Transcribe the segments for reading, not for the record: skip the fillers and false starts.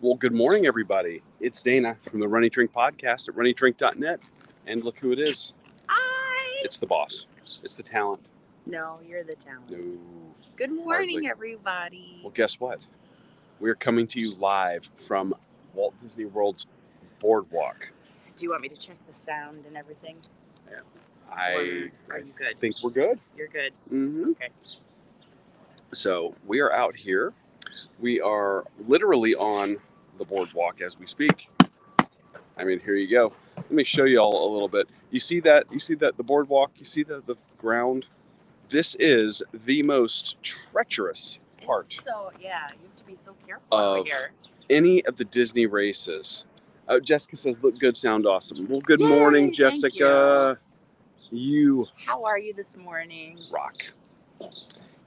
Well, good morning, everybody. It's Dana from the Runny Drink podcast at runnydrink.net. And look who it is. Hi. It's the boss. It's the talent. No, you're the talent. No. Good morning, Hardly. everybody. Well, guess what? We're coming to you live from Walt Disney World's Boardwalk. Do you want me to check the sound and everything? I Are you good? think we're good. You're good. Mm-hmm. Okay. So we are out here. We are literally on the boardwalk as we speak. I mean, here you go. Let me show you all a little bit. You see that? The boardwalk? You see the ground? This is the most treacherous part So, yeah, you have to be so careful of over here. any of the Disney races. Jessica says, look good, sound awesome. Well, good Yay, morning, thank Jessica. You How are you this morning? rock.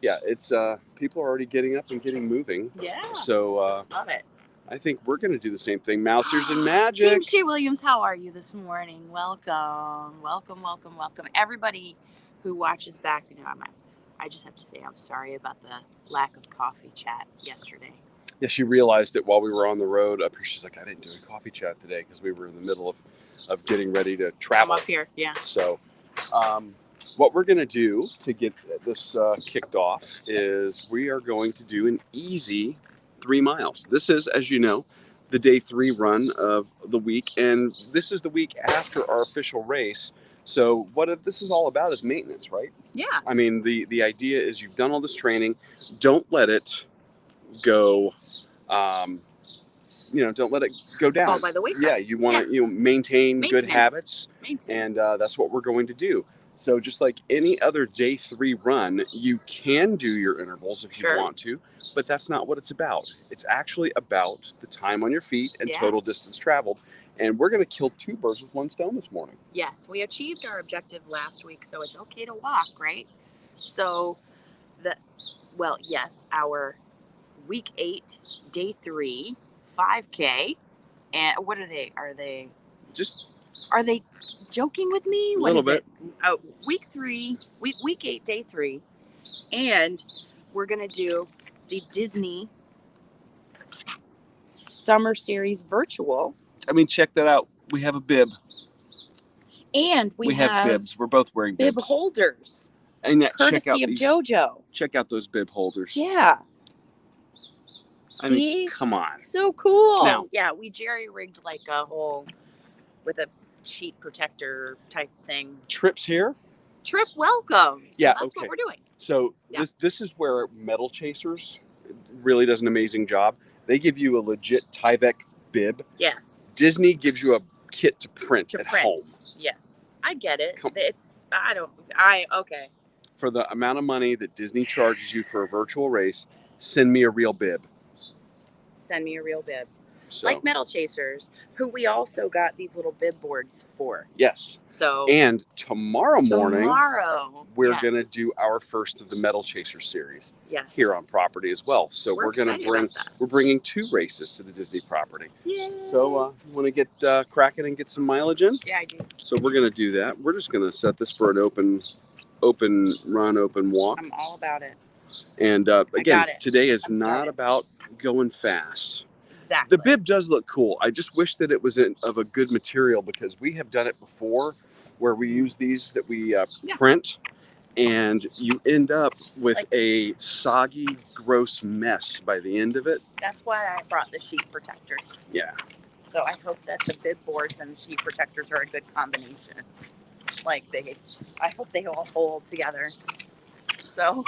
Yeah, it's people are already getting up and getting moving. Yeah. So Love it. I think we're going to do the same thing. Mousers and magic. James J. Williams, how are you this morning? Welcome. Welcome, welcome, welcome. Everybody who watches back, I just have to say I'm sorry about the lack of coffee chat yesterday. Yeah, she realized it while we were on the road up here. She's like, I didn't do a coffee chat today because we were in the middle of getting ready to travel. I'm up here, yeah. So what we're going to do to get this kicked off is we are going to do an easy 3 miles. This is, as you know, the day 3 run of the week, and this is the week after our official race. So what this is all about is maintenance, right? Yeah. I mean, the idea is you've done all this training. Don't let it go, don't let it go down. Fall by the wayside. Yeah, you want to maintain good habits, Maintenance. and that's what we're going to do. So just like any other day 3 run, you can do your intervals if you want to, but that's not what it's about. It's actually about the time on your feet and total distance traveled. And we're going to kill 2 birds with 1 stone this morning. Yes, we achieved our objective last week, so it's okay to walk, right? So our week 8, day 3, 5K. And what are they? Are they joking with me? A little bit. Oh, week 8, day 3. And we're going to do the Disney Summer Series virtual. I mean, check that out. We have a bib. And we have bibs. We're both wearing bibs. Bib holders. And courtesy of JoJo. Check out those bib holders. Yeah. I mean, come on. So cool. Now, yeah, we jerry-rigged like a whole with a sheet protector type thing. Trips here? Trip welcome. So yeah, that's what we're doing. So this is where Metal Chasers really does an amazing job. They give you a legit Tyvek bib. Yes. Disney gives you a kit to print at home. Yes. I get it. Okay. For the amount of money that Disney charges you for a virtual race, send me a real bib. Send me a real bib. So. Like Metal Chasers, who we also got these little bib boards for. Yes. So. And tomorrow morning, we're yes. going to do our first of the Metal Chaser series. Yes. Here on property as well. So we're going to we're bringing 2 races to the Disney property. Yay. So you want to get cracking and get some mileage in? Yeah, I do. So we're going to do that. We're just going to set this for an open run, open walk. I'm all about it. And again, today is not about going fast. Exactly. The bib does look cool. I just wish that it was of a good material, because we have done it before where we use these that we print, and you end up with a soggy, gross mess by the end of it. That's why I brought the sheet protectors. Yeah. So I hope that the bib boards and sheet protectors are a good combination. I hope they all hold together. So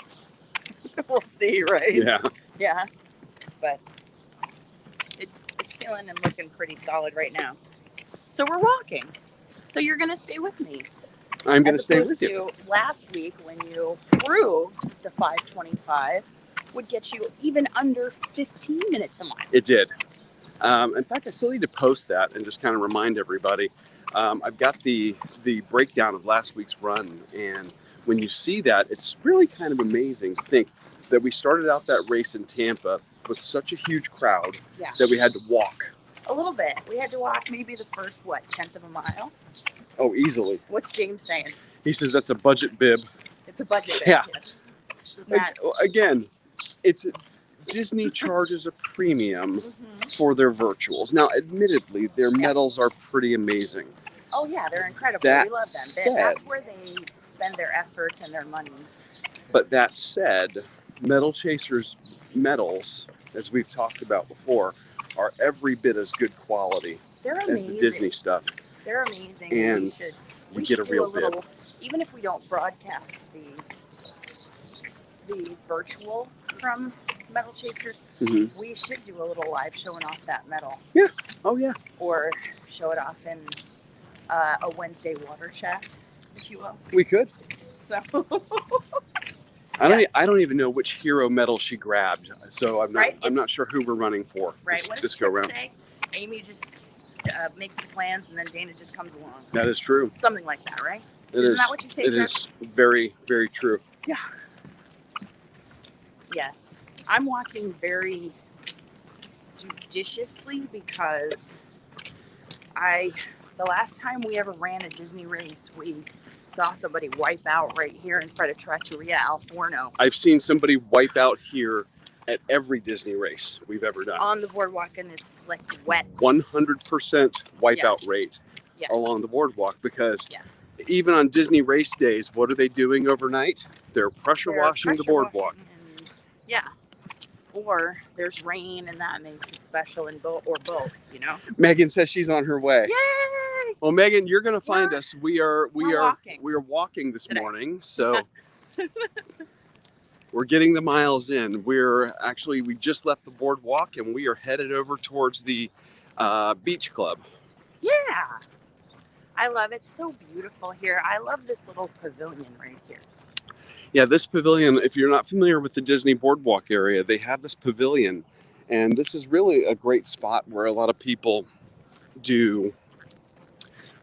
we'll see, right? Yeah. Yeah. But it's feeling and looking pretty solid right now. So we're walking. So you're going to stay with me. I'm going to stay with you. As opposed to last week when you proved the 5:25 would get you even under 15 minutes a mile. It did. In fact, I still need to post that and just kind of remind everybody. I've got the breakdown of last week's run, and when you see that, it's really kind of amazing to think that we started out that race in Tampa with such a huge crowd that we had to walk. A little bit. We had to walk maybe the first, 10th of a mile? Oh, easily. What's James saying? He says that's a budget bib. It's a budget bib. Yeah. Yes. Again, it's Disney charges a premium Mm-hmm. for their virtuals. Now, admittedly, their medals are pretty amazing. Oh yeah, they're incredible. That We love them. said- That's where they spend their efforts and their money. But that said, Metal Chasers medals, as we've talked about before, are every bit as good quality They're as amazing. the Disney stuff. They're amazing. And we you get should a real do a little, even if we don't broadcast the virtual from Metal Chasers, Mhm. we should do a little live showing off that medal. Oh yeah, Or show it off in a Wednesday water chat, if you will. we could. So I don't even know which hero medal she grabbed, so I'm not Right? I'm not sure who we're running for. right, this, what does this go Trip round. say? Amy just makes the plans, and then Dana just comes along. That is true. Something like that, right? It Isn't is. that what you say, It Trip? is very, very true. Yeah. Yes. I'm walking very judiciously because the last time we ever ran a Disney race, we saw somebody wipe out right here in front of Trattoria Al Forno I've seen somebody wipe out here at every Disney race we've ever done. on the boardwalk in this like wet. 100% wipeout Yes. rate Yes. along the boardwalk because Yeah. even on Disney race days, what are they doing overnight? They're pressure They're washing the pressure boardwalk. washing and, yeah. Or there's rain and that makes it special, and both, you know. Megan says she's on her way. Yay! Well, Megan, you're going to find We're- us. We are walking this Today. morning, so we're getting the miles in. We just left the boardwalk and we are headed over towards the beach club. Yeah. I love it. It's so beautiful here. I love this little pavilion right here. Yeah, this pavilion, if you're not familiar with the Disney Boardwalk area, they have this pavilion. And this is really a great spot where a lot of people do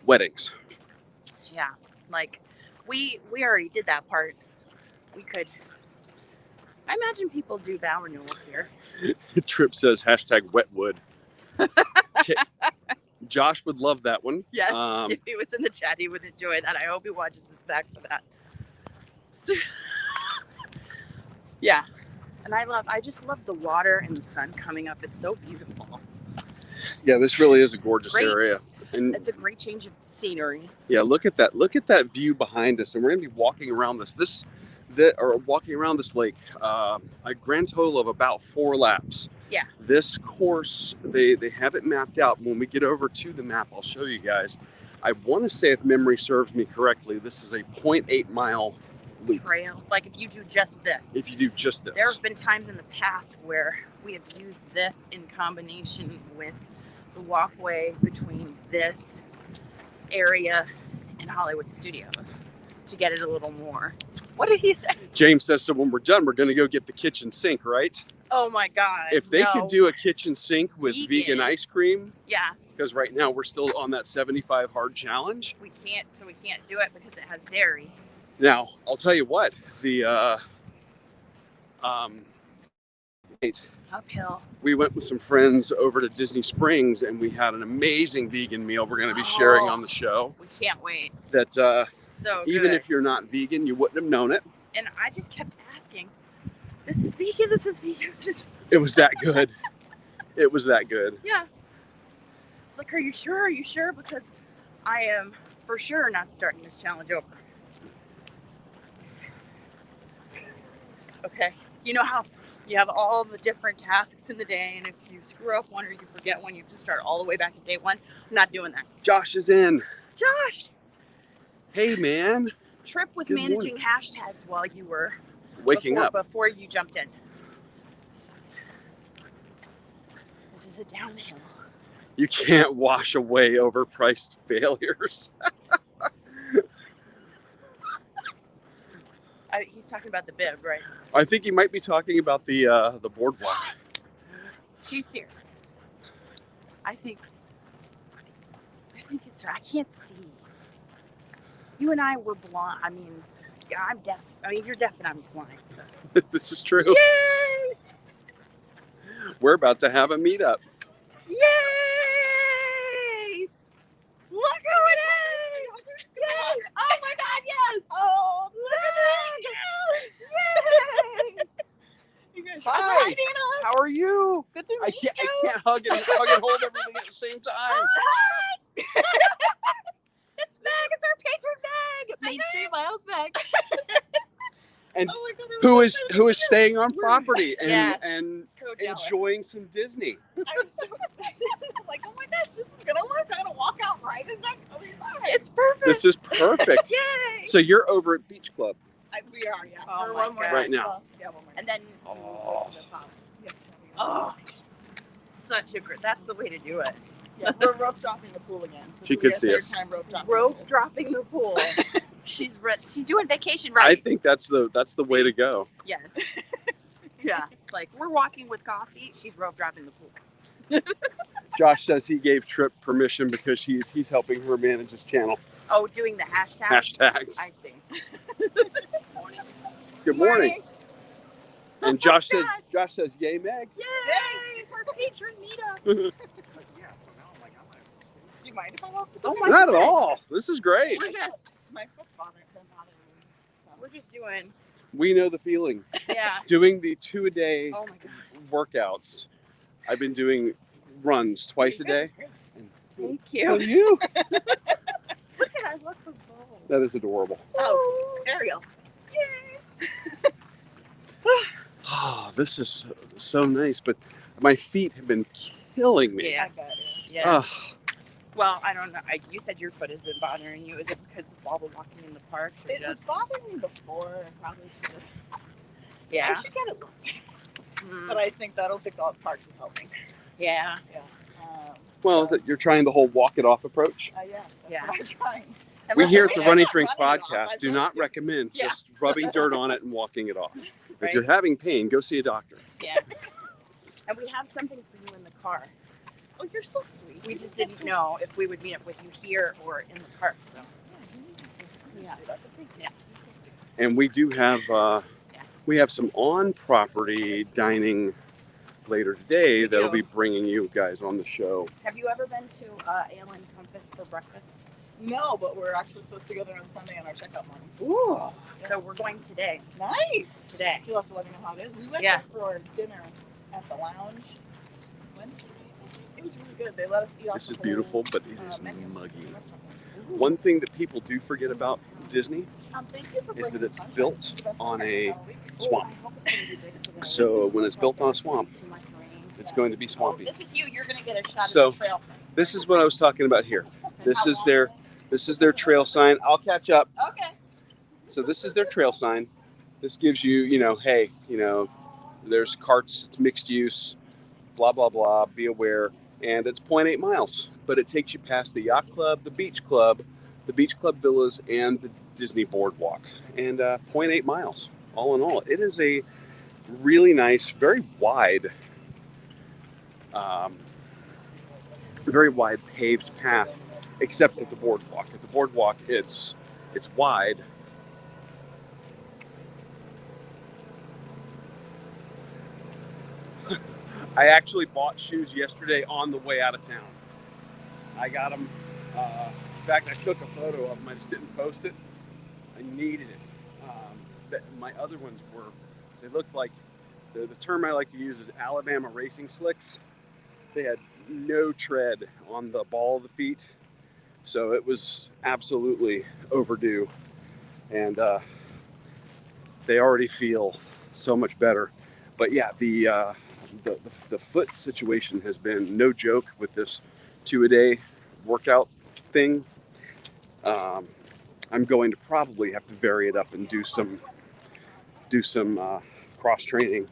weddings. Yeah. Like we already did that part. We could. I imagine people do vow renewals here. Trip says #wetwood. Josh would love that one. Yes. If he was in the chat, he would enjoy that. I hope he watches this back for that. Yeah. And I just love the water and the sun coming up. It's so beautiful. Yeah, this really is a gorgeous Great. area. And It's a great change of scenery. yeah, look at that. Look at that view behind us. And we're gonna be walking around walking around this lake, a grand total of about 4 laps. Yeah. This course, they have it mapped out. When we get over to the map, I'll show you guys. I want to say, if memory serves me correctly, this is a 0.8 mile loop. Trail. Like if you do just this. If you do just this. There have been times in the past where we have used this in combination with the walkway between this area and Hollywood Studios to get it a little more. What did he say? James says, so when we're done, we're going to go get the kitchen sink, right? Oh my God. If they no. could do a kitchen sink with Vegan. vegan ice cream, Yeah, because right now we're still on that 75 hard challenge. we can't do it because it has dairy. Now, I'll tell you what, Uphill. we went with some friends over to Disney Springs and we had an amazing vegan meal we're going to be sharing on the show. We can't wait. That So even good. if you're not vegan, you wouldn't have known it. And I just kept asking, this is vegan, this is vegan, this is... It was that good. It was that good. Yeah. It's like, are you sure? Are you sure? Because I am for sure not starting this challenge over. Okay. You know how you have all the different tasks in the day, and if you screw up one or you forget one, you have to start all the way back at day one? I'm not doing that. Josh is in. Josh! Hey, man. Trip was Good managing hashtags while you were Waking up. before you jumped in. This is a downhill. You can't wash away overpriced failures. He's talking about the bib, right? I think he might be talking about the boardwalk. She's here. I think it's her. I can't see. You and I were blind. I mean, yeah, I'm deaf. I mean, you're deaf and I'm blind. So. This is true. Yay! We're about to have a meetup. Yay! Look who it is! Yay! Oh my God! Yes! Oh, look at that! Yay! You guys Hi. Dina. How are you? Good to I meet can't you. hug and hold everything at the same time. Hi. It's Meg. It's our patron Meg. Main Street Miles Meg. And Oh my God, who is staying on property and Yes. and So jealous. enjoying some Disney. I'm so excited. I'm like, oh my gosh, this is gonna work. I'm gonna walk out right as I'm coming by. It's perfect. This is perfect. Yay. So you're over at Beach Club We are, yeah. Oh For my one more God. right night. now. Yeah, one more. And then we'll go to the pub. Yes. Oh, such a great. That's the way to do it. Yeah, we're rope dropping the pool again. This She will could be our see third us. time rope dropping. Rope dropping the pool. She's doing vacation I right. think that's the way to go. Yes. Yeah. Like we're walking with coffee. She's rope dropping the pool. Josh says he gave Trip permission because he's helping her manage his channel. Oh, doing the hashtags. Hashtags. I see. Good morning. And Oh Josh my says, "Yay, Meg." Yay! For patron meetups. Do you mind if I walk the Oh dog? my Not at God. all. This is great. We're just My foot's bothering me. So. we're just doing. We know the feeling. Yeah. Doing the 2-a-day Oh my God. workouts. I've been doing runs twice a day. Thank So you. you. Look at I love the bowl. That is adorable. Oh, Ariel. Yay. Oh, this is so nice, but my feet have been killing me. Yeah. I bet. Yeah. Ugh. Well, I don't know. You said your foot has been bothering you. Is it because of all the walking in the park? Or It was just... bothering me before. I probably should have. Yeah. I should get it looked at. Mm. But I don't think all parks is helping. Yeah. Yeah. Well, is it you're trying the whole walk it off approach? Yeah. That's Yeah. what I'm trying. We Unless- here at the unless Running I'm not Drink running it off, Podcast I do don't not see- recommend Yeah. just rubbing dirt on it and walking it off. If Right. you're having pain, go see a doctor. Yeah. And we have something for you in the car. Oh, you're so sweet. We just didn't know if we would meet up with you here or in the park. So Yeah. Yeah. And we do have we have some on-property dining later today that'll be bringing you guys on the show. have you ever been to Ale and Compass for breakfast? No, but we're actually supposed to go there on Sunday on our checkout morning. Ooh. So we're going today. Nice. Today. You'll have to let me know how it is. We went Yeah. there for dinner at the lounge Wednesday. It was really good. They let us eat off This the is whole, beautiful, but it is menu. muggy. Ooh. One thing that people do forget about Disney Thank you for is bringing that it's sunshine. built It's the best on sunshine a all week. swamp. I hope it's gonna be big today. So when it's built on a swamp, it's going to be Oh, swampy. this is you. You're gonna get a shot So- of the trail thing. This is what I was talking about here. This How is long their is this is their trail sign. I'll catch up. it? Okay. So this is their trail sign. This gives you, hey, there's carts, it's mixed use, blah, blah, blah, be aware. And it's 0.8 miles, but it takes you past the yacht club, the beach club villas, and the Disney Boardwalk. And 0.8 miles, all in all. It is a really nice, very wide paved path, except at the boardwalk. At the boardwalk, it's wide. I actually bought shoes yesterday on the way out of town. I got them. In fact, I took a photo of them. I just didn't post it. I needed it. My other ones they looked like, the term I like to use is Alabama racing slicks. They had no tread on the ball of the feet. So it was absolutely overdue. And they already feel so much better. But yeah, the foot situation has been no joke with this 2-a-day workout thing. I'm going to probably have to vary it up and do some cross training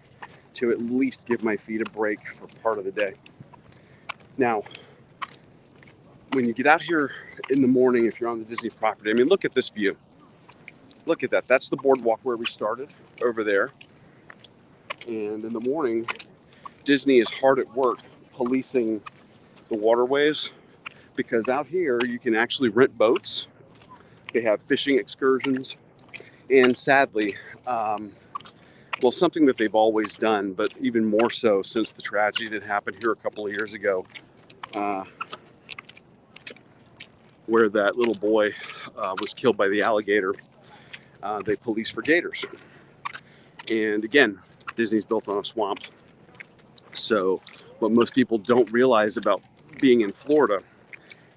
to at least give my feet a break for part of the day. Now, when you get out here in the morning, if you're on the Disney property, I mean, look at this view. Look at that. That's the boardwalk where we started over there. And in the morning, Disney is hard at work policing the waterways, because out here you can actually rent boats. They have fishing excursions. And sadly, something that they've always done, but even more so since the tragedy that happened here a couple of years ago, where that little boy was killed by the alligator, they police for gators. And again, Disney's built on a swamp. So what most people don't realize about being in Florida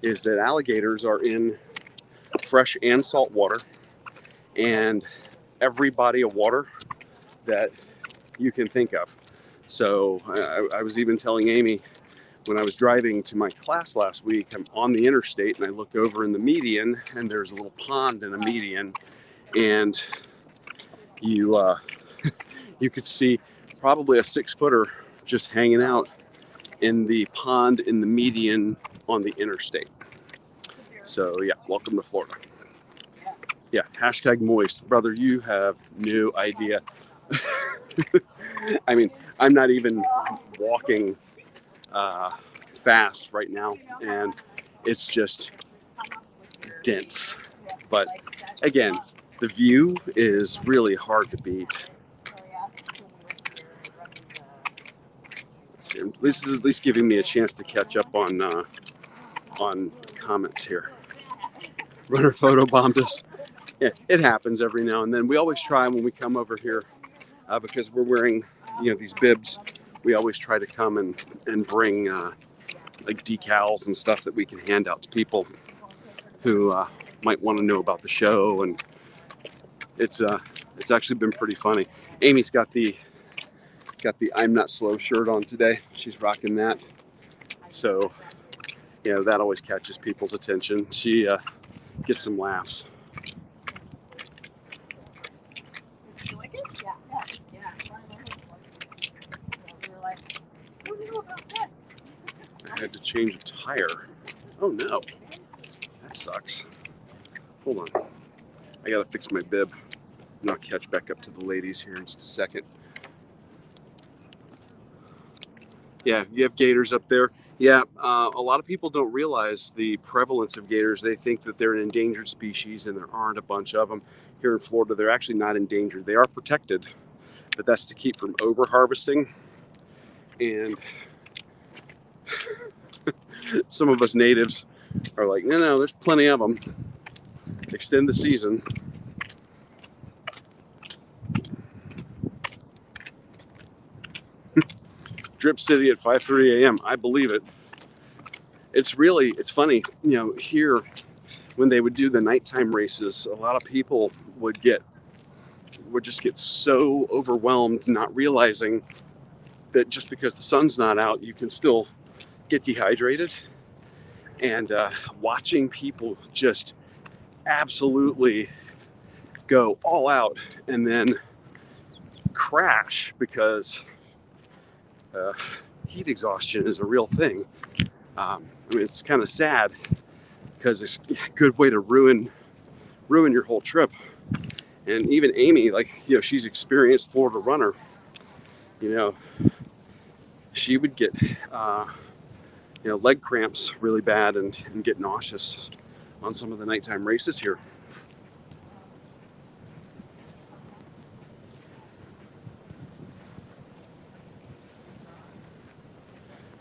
is that alligators are in fresh and salt water, and every body of water that you can think of. So I was even telling Amy when I was driving to my class last week, I'm on the interstate and I look over in the median and there's a little pond in the median, and you you could see probably a 6-footer just hanging out in the pond in the median on the interstate. So yeah, welcome to Florida. Yeah, hashtag moist. Brother, you have no idea. I mean, I'm not even walking fast right now, and it's just dense. But again, the view is really hard to beat. Let's see, this is at least giving me a chance to catch up on comments here. Runner photo bombed us. Yeah, it happens every now and then. We always try when we come over here because we're wearing, these bibs. We always try to come and bring like decals and stuff that we can hand out to people who might want to know about the show, and it's actually been pretty funny. Amy's got the I'm Not Slow shirt on today. She's rocking that, so that always catches people's attention. She gets some laughs. You like it? Yeah. We were like, what do you know about this? I had to change a tire. Oh no, that sucks. Hold on, I gotta fix my bib, and I'll catch back up to the ladies here in just a second. Yeah, you have gators up there. Yeah, a lot of people don't realize the prevalence of gators. They think that they're an endangered species, and there aren't a bunch of them. Here in Florida, they're actually not endangered. They are protected, but that's to keep from over-harvesting. And some of us natives are like, no, there's plenty of them. Extend the season. Drip City at 5:30 a.m. I believe it. It's funny, here when they would do the nighttime races, a lot of people would just get so overwhelmed, not realizing that just because the sun's not out, you can still get dehydrated. And watching people just absolutely go all out and then crash because heat exhaustion is a real thing. It's kind of sad because it's a good way to ruin your whole trip. And even Amy, she's experienced Florida runner. She would get leg cramps really bad and get nauseous on some of the nighttime races here.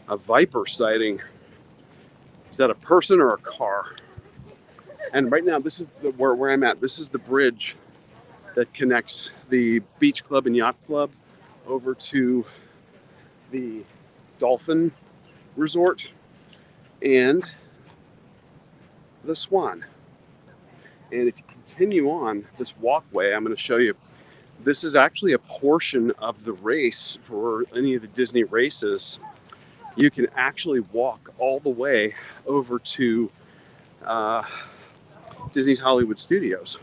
A viper sighting. Is that a person or a car? And right now, this is where I'm at. This is the bridge that connects the Beach Club and Yacht Club over to the Dolphin Resort and the Swan. And if you continue on this walkway, I'm going to show you, this is actually a portion of the race for any of the Disney races. You can actually walk all the way over to Disney's Hollywood Studios.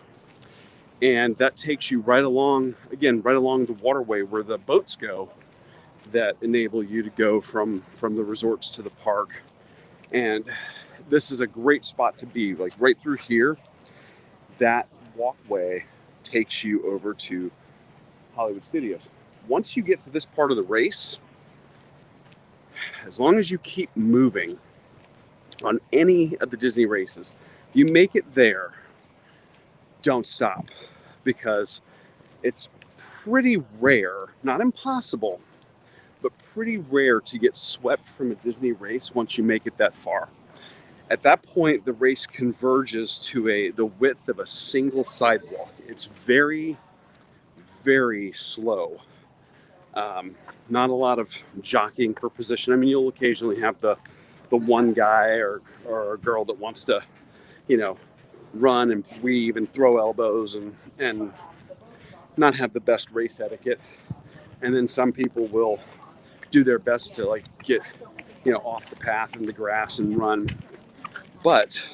And that takes you right along the waterway where the boats go that enable you to go from the resorts to the park. And this is a great spot to be, right through here. That walkway takes you over to Hollywood Studios. Once you get to this part of the race, as long as you keep moving on any of the Disney races, if you make it there, don't stop, because it's pretty rare, not impossible, but pretty rare to get swept from a Disney race once you make it that far. At that point, the race converges to the width of a single sidewalk. It's very, very slow. Not a lot of jockeying for position. I mean, you'll occasionally have the one guy or a girl that wants to, run and weave and throw elbows and not have the best race etiquette. And then some people will do their best to like get, off the path in the grass and run. But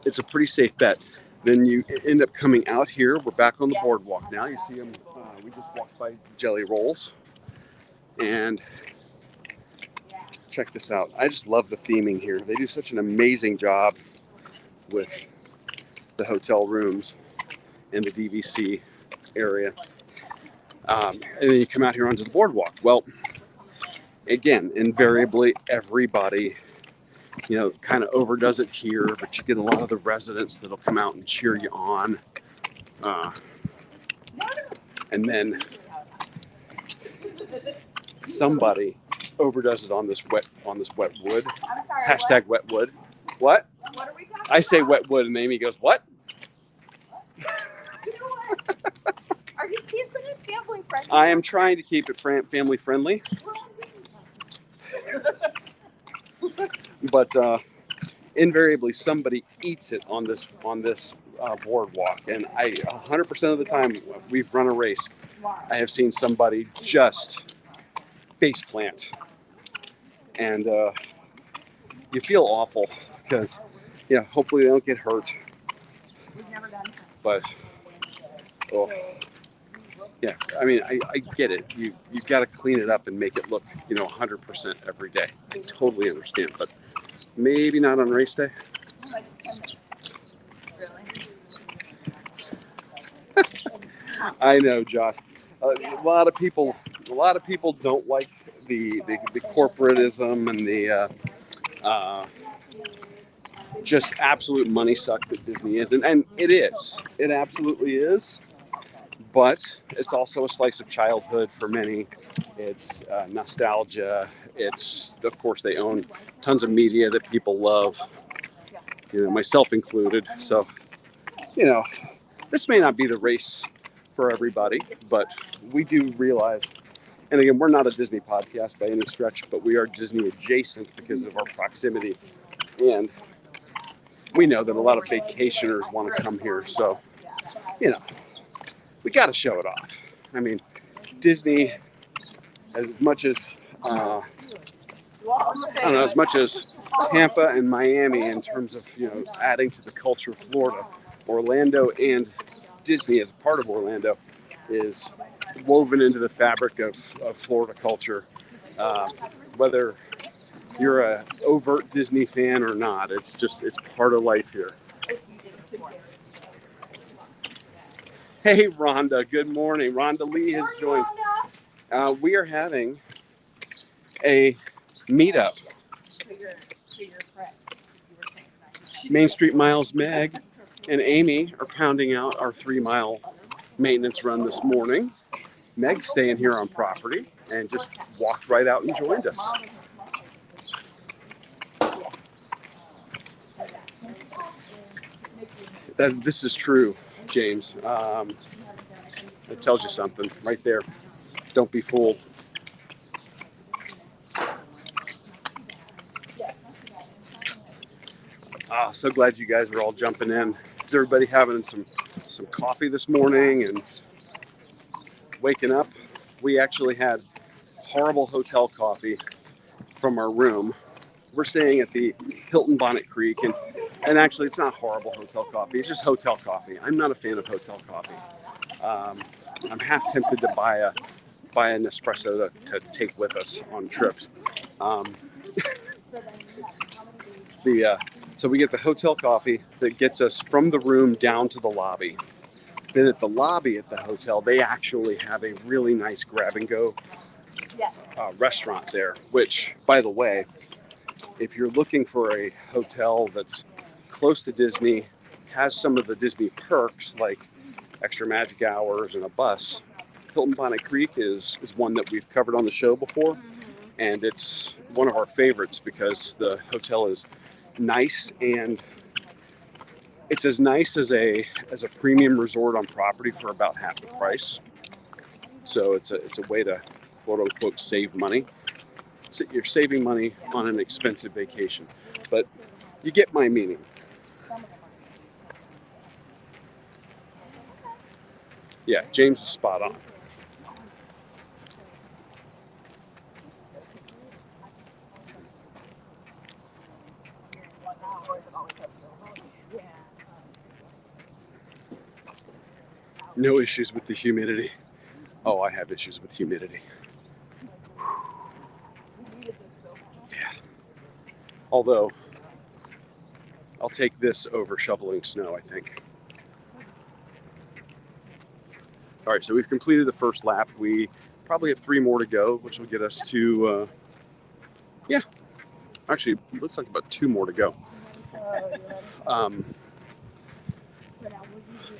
it's a pretty safe bet. Then you end up coming out here. We're back on the boardwalk now. You see them. We just walked by Jelly Rolls. And check this out. I just love the theming here. They do such an amazing job with the hotel rooms and the DVC area. And then you come out here onto the boardwalk. Well, again, invariably, everybody, kind of overdoes it here, but you get a lot of the residents that'll come out and cheer you on. And then somebody overdoes it on this wet wood. Hashtag wet wood. What? What are we talking I say wet wood, and Amy goes, what? Are you keeping it family friendly? I am trying to keep it family friendly. But invariably somebody eats it on this boardwalk, and I 100% of the time we've run a race, I have seen somebody just face plant, and you feel awful because hopefully they don't get hurt. We've never done that. But yeah, I mean, I get it. You've got to clean it up and make it look 100% every day. I totally understand, but maybe not on race day. Like 10 minutes. Really? I know, Josh. A lot of people don't like the corporatism and the just absolute money suck that Disney is, and it is. It absolutely is. But it's also a slice of childhood for many. It's nostalgia. It's, of course, they own tons of media that people love, myself included. So, this may not be the race for everybody, but we do realize, and again, we're not a Disney podcast by any stretch, but we are Disney adjacent because of our proximity. And we know that a lot of vacationers want to come here. So, we got to show it off. I mean, Disney, as much as, as much as Tampa and Miami in terms of, adding to the culture of Florida, Orlando and Disney as a part of Orlando is woven into the fabric of Florida culture. Whether you're an overt Disney fan or not, it's part of life here. Hey, Rhonda, good morning. Rhonda Lee has joined. We are having a meetup. Main Street Miles Meg and Amy are pounding out our 3-mile maintenance run this morning. Meg's staying here on property and just walked right out and joined us. This is true, James. It tells you something right there. Don't be fooled. So glad you guys are all jumping in. Is everybody having some coffee this morning and waking up? We actually had horrible hotel coffee from our room. We're staying at the Hilton Bonnet Creek, and actually it's not horrible hotel coffee. It's just hotel coffee. I'm not a fan of hotel coffee. I'm half tempted to buy an espresso to take with us on trips. So we get the hotel coffee that gets us from the room down to the lobby. Then at the lobby at the hotel, they actually have a really nice grab-and-go restaurant there, which, by the way, if you're looking for a hotel that's close to Disney, has some of the Disney perks like extra magic hours and a bus, Hilton Bonnet Creek is one that we've covered on the show before, and it's one of our favorites because the hotel is nice, and it's as nice as a premium resort on property for about half the price. So it's a way to quote unquote save money. So you're saving money on an expensive vacation, but you get my meaning. Yeah, James is spot on. No issues with the humidity. Oh, I have issues with humidity. Yeah. Although, I'll take this over shoveling snow, I think. All right, so we've completed the first lap. We probably have 3 more to go, which will get us to, yeah, actually, it looks like about 2 more to go.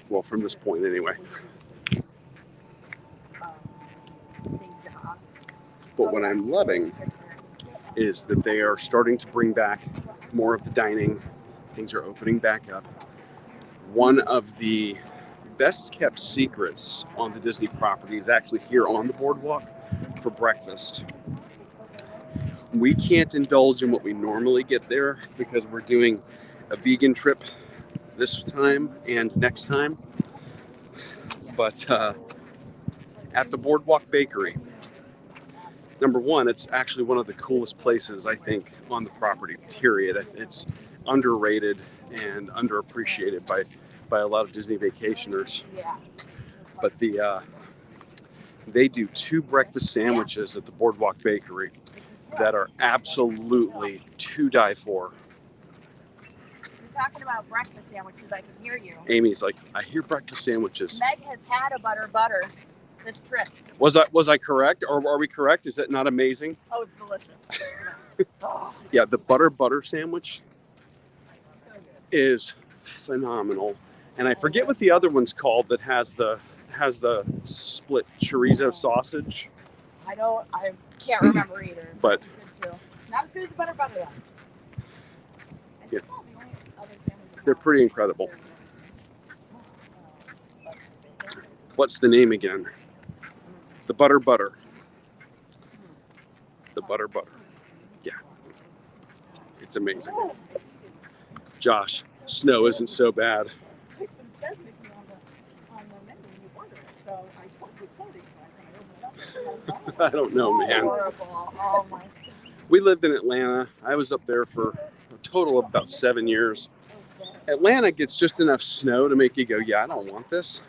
Well, from this point anyway. But what I'm loving is that they are starting to bring back more of the dining. Things are opening back up. One of the best kept secrets on the Disney property is actually here on the boardwalk for breakfast. We can't indulge in what we normally get there because we're doing a vegan trip this time and next time. But at the Boardwalk Bakery, number one, it's actually one of the coolest places, I think, on the property, period. It's underrated and underappreciated by a lot of Disney vacationers. But they do 2 breakfast sandwiches at the Boardwalk Bakery that are absolutely to die for. You're talking about breakfast sandwiches, I can hear you. Amy's like, I hear breakfast sandwiches. Meg has had a butter this trip. Was I correct, or are we correct? Is that not amazing? Oh, it's delicious. Yeah, the butter sandwich is phenomenal, and I forget what the other one's called that has the split chorizo sausage. I can't remember either. But not as good as butter though. Yeah, they're pretty incredible. What's the name again? The butter. The butter. Yeah, it's amazing. Josh, snow isn't so bad. I don't know, man. We lived in Atlanta. I was up there for a total of about 7 years. Atlanta gets just enough snow to make you go, yeah, I don't want this.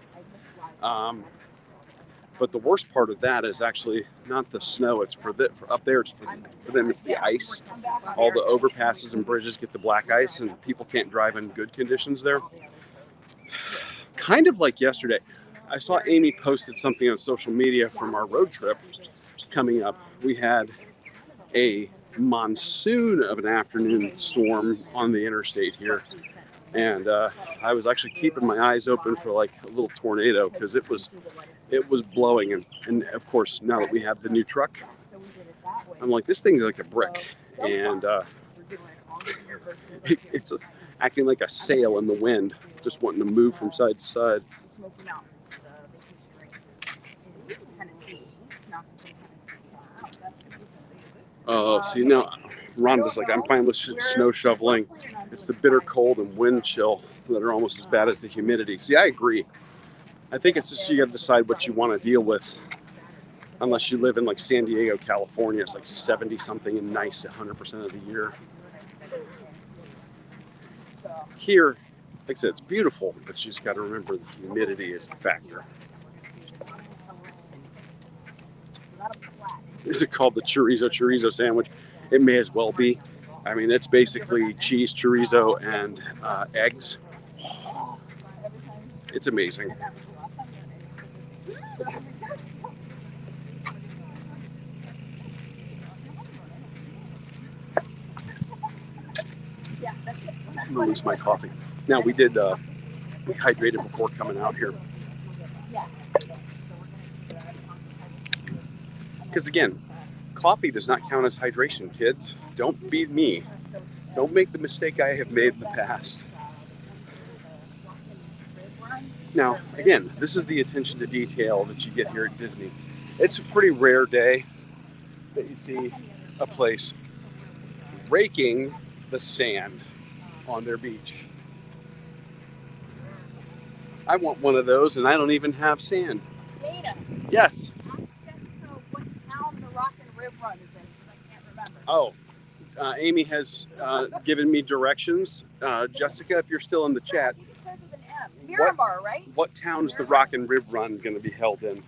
But the worst part of that is actually not the snow. It's for up there. It's for them. It's the ice. All the overpasses and bridges get the black ice, and people can't drive in good conditions there. Kind of like yesterday, I saw Amy posted something on social media from our road trip coming up. We had a monsoon of an afternoon storm on the interstate here, and I was actually keeping my eyes open for like a little tornado because it was blowing, and of course now that we have the new truck, I'm like, this thing's like a brick, and it's acting like a sail in the wind, just wanting to move from side to side. Oh, see, now Rhonda's like, I'm fine with snow shoveling. It's the bitter cold and wind chill that are almost as bad as the humidity. See, I agree. I think it's just you got to decide what you want to deal with. Unless you live in like San Diego, California, it's like 70 something and nice 100% of the year. Here, like I said, it's beautiful, but you just got to remember the humidity is the factor. Is it called the chorizo sandwich? It may as well be. I mean, it's basically cheese, chorizo, and eggs. It's amazing. I'm gonna lose my coffee. Now we hydrated before coming out here. Because again, coffee does not count as hydration, kids. Don't be me. Don't make the mistake I have made in the past. Now, again, this is the attention to detail that you get here at Disney. It's a pretty rare day that you see a place raking the sand on their beach. I want one of those, and I don't even have sand. Dana, Yes. ask Jessica what town the Rock and Rib Run is in, because I can't remember. Oh, Amy has given me directions. Jessica, if you're still in the chat, I think it starts with an M. Miramar, right? what town is the Rock and Rib Run going to be held in?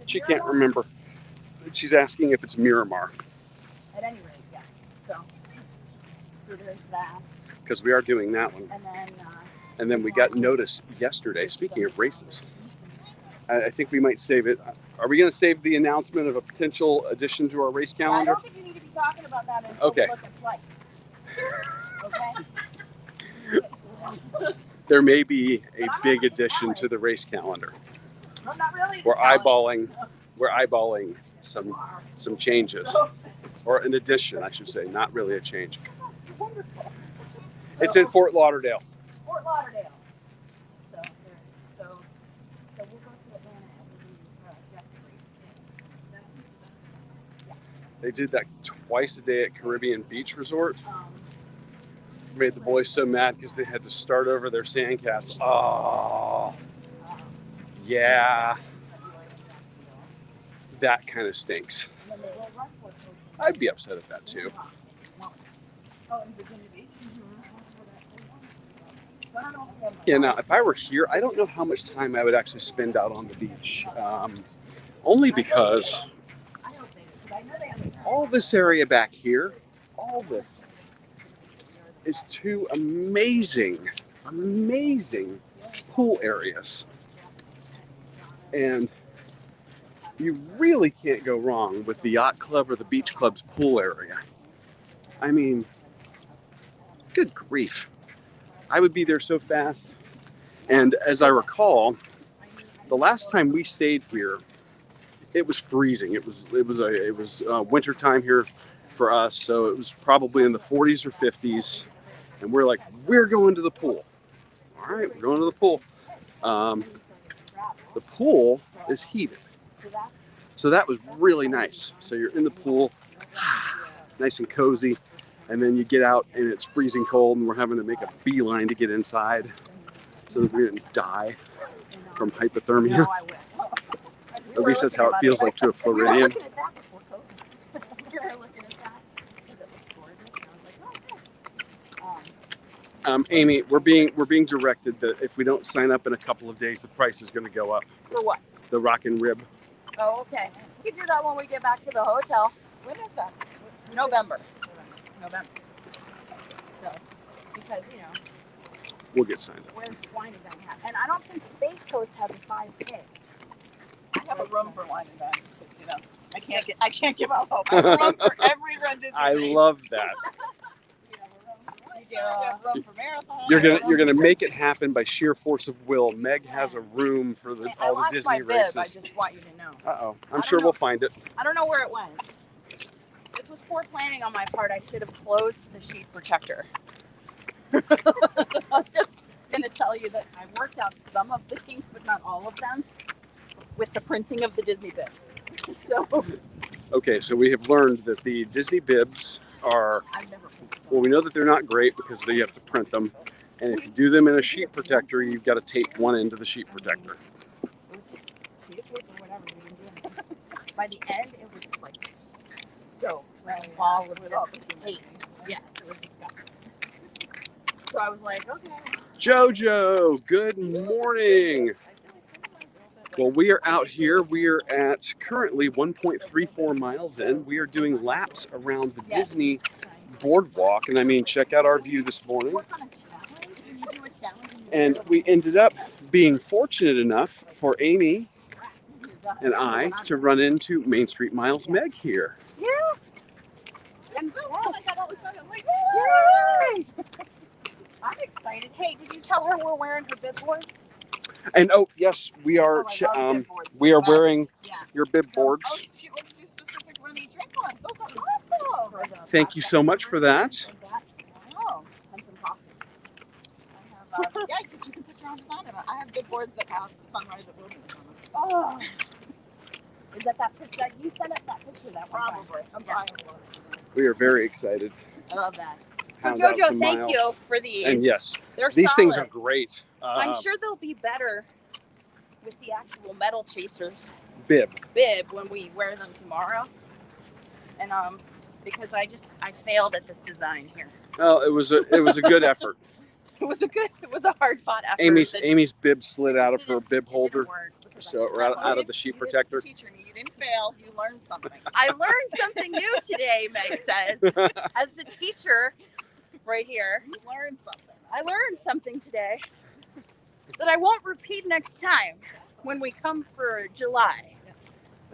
She can't remember. She's asking if it's Miramar. At any rate, yeah. So there's that. Because we are doing that one. And then we got notice yesterday, speaking of races, I think we might save it. Are we going to save the announcement of a potential addition to our race calendar? I don't think you need to be talking about that until we look at flights. Okay? There may be a big addition to the race calendar. No, not really. We're eyeballing some changes. Or an addition, I should say, not really a change. Wonderful. It's in Fort Lauderdale. Fort Lauderdale. So we'll go to Atlanta and They did that twice a day at Caribbean Beach Resort. Made the boys so mad because they had to start over their sandcastle. Oh, yeah. That kind of stinks. I'd be upset at that too. Yeah, now if I were here, I don't know how much time I would actually spend out on the beach. Only because all this area back here, all this is two amazing pool areas. And you really can't go wrong with the yacht club or the beach club's pool area. I mean, good grief. I would be there so fast. And as I recall, the last time we stayed here, it was freezing. It was winter time here for us, so it was probably in the 40s or 50s. And we're like, we're going to the pool. All right, we're going to the pool. The pool is heated, so that was really nice. So you're in the pool, nice and cozy, and then you get out and it's freezing cold, and we're having to make a beeline to get inside so that we didn't die from hypothermia. At least that's how it feels like to a Floridian. Amy, we're being directed that if we don't sign up in a couple of days, the price is going to go up. For what? The Rock and Rib. Oh, okay. We can do that when we get back to the hotel. When is that? November. So, because, We'll get signed up. where's wine and dine at? And I don't think Space Coast has a 5K. I have a room for wine and dine just because, I can't give up hope. I have a room for every Run Disney I race. love that. We have room for marathon. You're gonna make it happen by sheer force of will. Meg has a room for all the Disney my bib, races. I just want you to know. Uh-oh. I'm sure we'll find it. I don't know where it went. This was poor planning on my part. I should have closed the sheet protector. I'm just going to tell you that I worked out some of the kinks, but not all of them, with the printing of the Disney bib. So, Okay, so we have learned that the Disney bibs are, I've never printed them. well, we know that they're not great because you have to print them. And if you do them in a sheet protector, you've got to tape one end to the sheet protector. It was just sheet of paper, whatever. We didn't do it. By the end, it was like soaked, like all with this paste. Yeah, it was disgusting. So I was like, okay. Jojo, good morning. Well, we are out here. We are at currently 1.34 miles in. We are doing laps around the Disney Boardwalk. And I mean, check out our view this morning. And we ended up being fortunate enough for Amy and I to run into Main Street Miles Meg here. Yeah. And I got all excited. I'm like, yay! I'm excited. Hey, did you tell her we're wearing her bib boards? And oh yes, we are. We are wearing your bib boards. oh, she ordered you specific runny drink ones. Those are awesome. Thank you so much for that. Oh, and some coffee. I have, yeah, because you can put your own design on it. I have big boards that have the sunrise at Wilderness on them. Oh. Is that picture I'm Yes. buying one. We are very excited. I love that. to So pound out Jojo, some thank miles. you for these. And yes, they're these things are solid. great. I'm sure they'll be better with the actual metal chasers Bib. when we wear them tomorrow. And because I failed at this design here. Well, it was a good effort. It was a hard fought effort. Amy's bib slid out of her didn't- bib it holder, didn't work because so I- we're out of the sheet protector. You teacher, you didn't fail. You learned something. I learned something new today, Meg says. As the teacher right here, You learned something. I learned something today that I won't repeat next time when we come for July.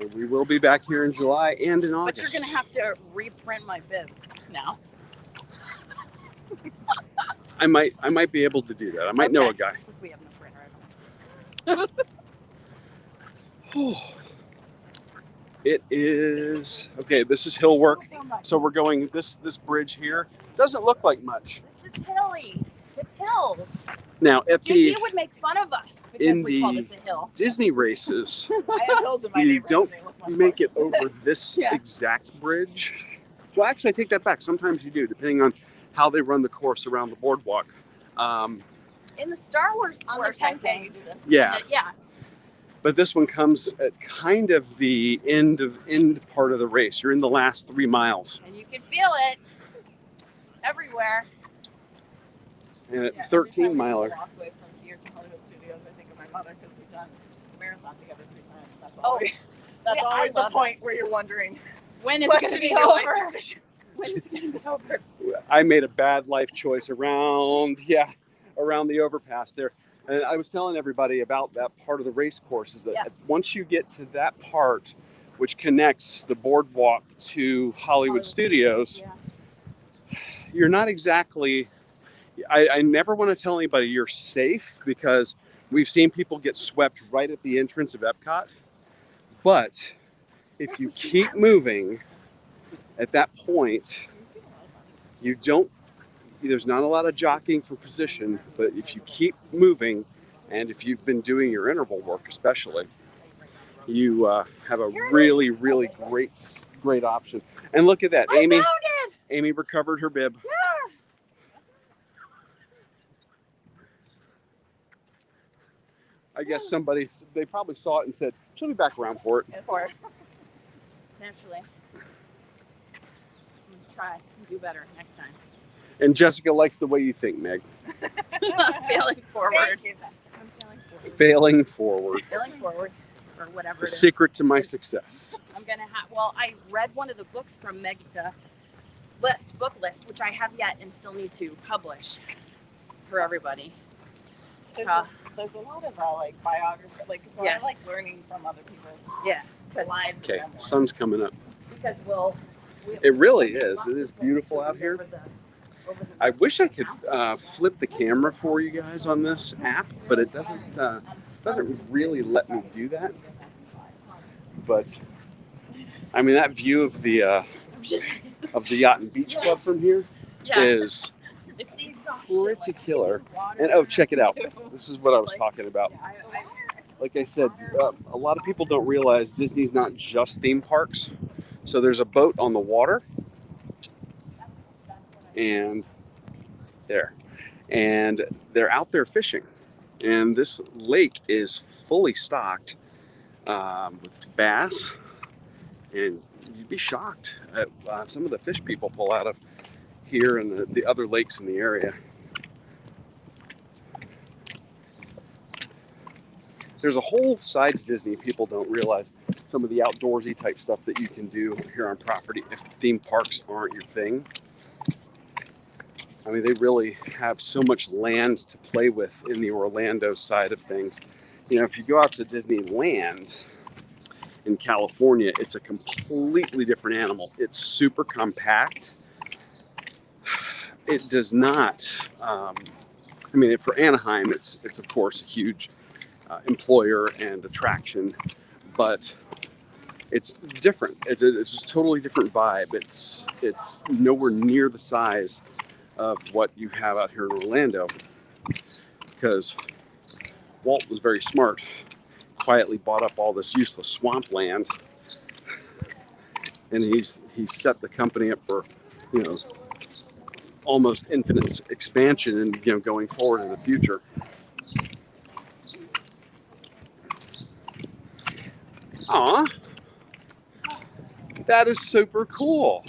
And we will be back here in July and in August. But you're going to have to reprint my bib now. I might be able to do that. I might know a guy. Because we have no printer. It is okay. This is hill work, so we're going. This bridge here doesn't look like much. This is hilly. It's hills. Now at JP the would make fun of us because in we call the this a hill. Disney races, I have hills in my you neighborhood. don't They look much make more. it over this Yeah. exact bridge. Well, actually, I take that back. Sometimes you do, depending on how they run the course around the boardwalk. In the Star Wars On the course, I 10K, you think. do this. Yeah, Yeah. but this one comes at kind of the end part of the race. You're in the last 3 miles, And you can feel it everywhere. and Yeah, at every time 13 we do a miler. walkway from here to Hollywood Studios, I think of my mother because we've done the marathon together 3 times. That's Oh, always, that's yeah, I always the love point where you're wondering When is what it going should to be be your life over? decisions. When is it going to be over? I made a bad life choice around the overpass there. And I was telling everybody about that part of the race course is that once you get to that part, which connects the boardwalk to Hollywood Studios, Yeah. you're not exactly, I never want to tell anybody you're safe because we've seen people get swept right at the entrance of Epcot. But if you keep moving at that point, there's not a lot of jockeying for position, but if you keep moving, and if you've been doing your interval work especially, you have a really, really great option. And look at that, I Amy. found it! Amy recovered her bib. Yeah. I guess they probably saw it and said, she'll be back around for it. Of course. Naturally. I'm going to try and do better next time. And Jessica likes the way you think, Meg. Failing forward. Thank you. I'm failing forward. Failing forward. Failing forward. Or whatever The it is. secret to my success. I'm going to have, I read one of the books from Meg's book list, which I have yet and still need to publish for everybody. There's, Uh, there's a lot of like biography, so Yeah. I like learning from other people's Yeah. lives. Okay, and memoirs. sun's coming up. Because It really is. It is beautiful out here. I wish I could flip the camera for you guys on this app, but it doesn't really let me do that. But I mean, that view of the Yacht and Beach Club from here is It's the exhaustion. pretty killer. And oh, check it out. This is what I was talking about. Like I said, a lot of people don't realize Disney's not just theme parks. So there's a boat on the water, and they're out there fishing. And this lake is fully stocked with bass, and you'd be shocked at some of the fish people pull out of here and the other lakes in the area. There's a whole side to Disney people don't realize, some of the outdoorsy type stuff that you can do here on property if theme parks aren't your thing. I mean, they really have so much land to play with in the Orlando side of things. You know, if you go out to Disneyland in California, it's a completely different animal. It's super compact. It does not, for Anaheim, it's of course a huge employer and attraction, but it's different. It's a totally different vibe. It's nowhere near the size of what you have out here in Orlando, because Walt was very smart, quietly bought up all this useless swampland and he's set the company up for, you know, almost infinite expansion and, you know, going forward in the future. Aw, that is super cool,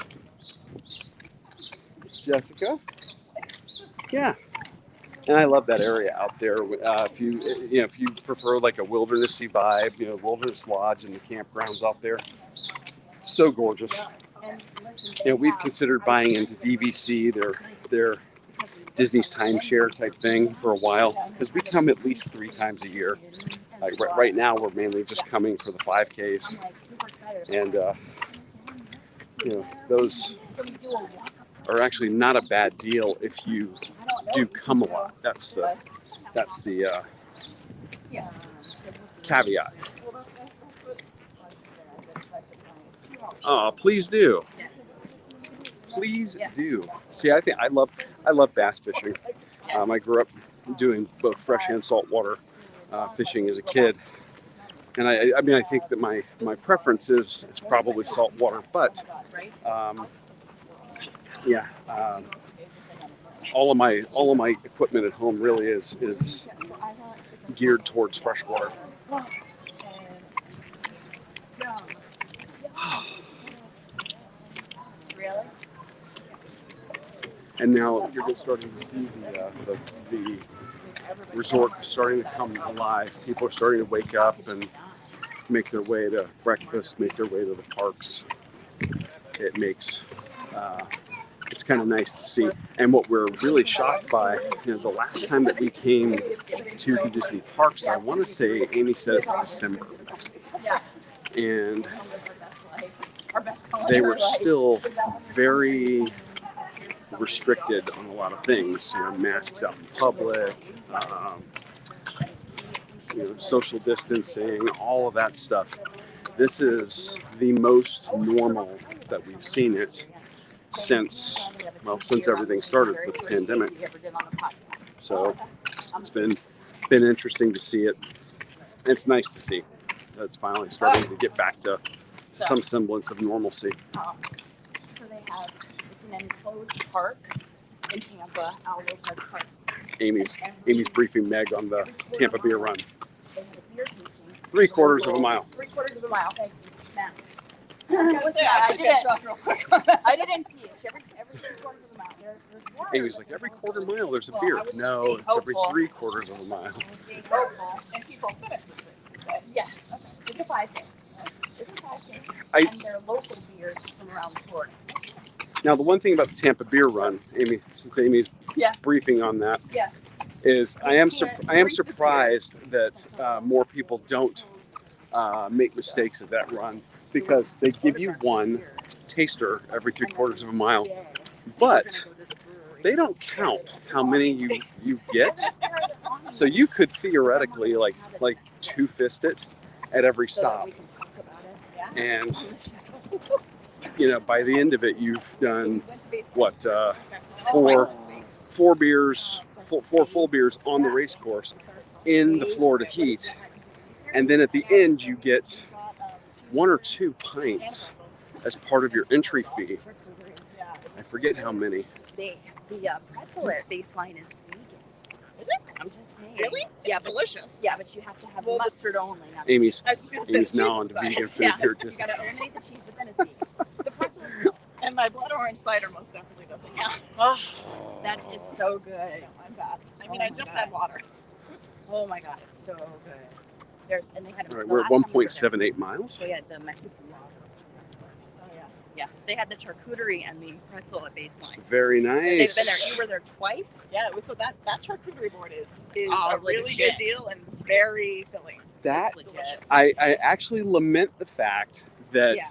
Jessica. Yeah, and I love that area out there. If you prefer like a wildernessy vibe, you know, Wilderness Lodge and the campgrounds out there, so gorgeous. You know, we've considered buying into DVC, their Disney's timeshare type thing, for a while, because we come at least 3 times a year. Like right now, we're mainly just coming for the 5Ks, and you know, those are actually not a bad deal if you do come a lot. That's the caveat. Oh, please do. Please do. See, I think I love bass fishing. I grew up doing both fresh and saltwater fishing as a kid, and I mean, I think that my preference is probably saltwater, but all of my equipment at home really is geared towards freshwater. And now you're starting to see the resort starting to come alive. People are starting to wake up and make their way to breakfast, make their way to the parks. It makes it's kind of nice to see. And what we're really shocked by, you know, the last time that we came to the Disney parks, I want to say Amy said it was December, and they were still very restricted on a lot of things. You know, masks out in public, you know, social distancing, all of that stuff. This is the most normal that we've seen it since everything started with the pandemic. So it's been interesting to see it. It's nice to see that it's finally starting to get back to some semblance of normalcy. So they have, it's an enclosed park in Tampa, Galloway Park. Amy's briefing Meg on the Tampa beer run. They have a beer tasting. 3/4 of a mile. 3/4 of a mile. Thank you, Matt. I didn't see it. Every 3/4 of a mile. There's water. Amy's like, every quarter mile there's a beer. No, it's every 3/4 of a mile. And people finish this race, you said? Yeah. Okay. It's a 5K. And they're local beers from around Florida. Now, the one thing about the Tampa beer run, Amy, since Amy's briefing on that, is I am surprised that more people don't make mistakes at that run, because they give you one taster every 3/4 of a mile, but they don't count how many you get. So you could theoretically like two-fist it at every stop, and you know, by the end of it, you've done what, four full beers on the race course in the Florida heat, and then at the end you get 1 or 2 pints as part of your entry fee. I forget how many. The pretzel at Baseline is vegan. Is it? I'm just saying. Really? Yeah, It's delicious. Yeah, but you have to have mustard only. Amy's I was just gonna say the now cheese on to inside. vegan food Yeah, here. you Just gotta eliminate the cheese, but then it's vegan. The pretzel itself. And my blood orange cider most definitely doesn't count. Oh, it's so good. I'm bad. I mean, Oh I my just God. had water. Oh my God, it's so good. And they had all right, the we're at last time we were 1.78 miles. there, they had the Mexican water. Oh yeah. Yes, they had the charcuterie and the pretzel at Baseline. Very They've nice. been there. You were there twice. Yeah, it was, so that charcuterie board is Oh, a really good legit. deal and very filling. That It's Delicious. legit. I actually lament the fact that Yeah.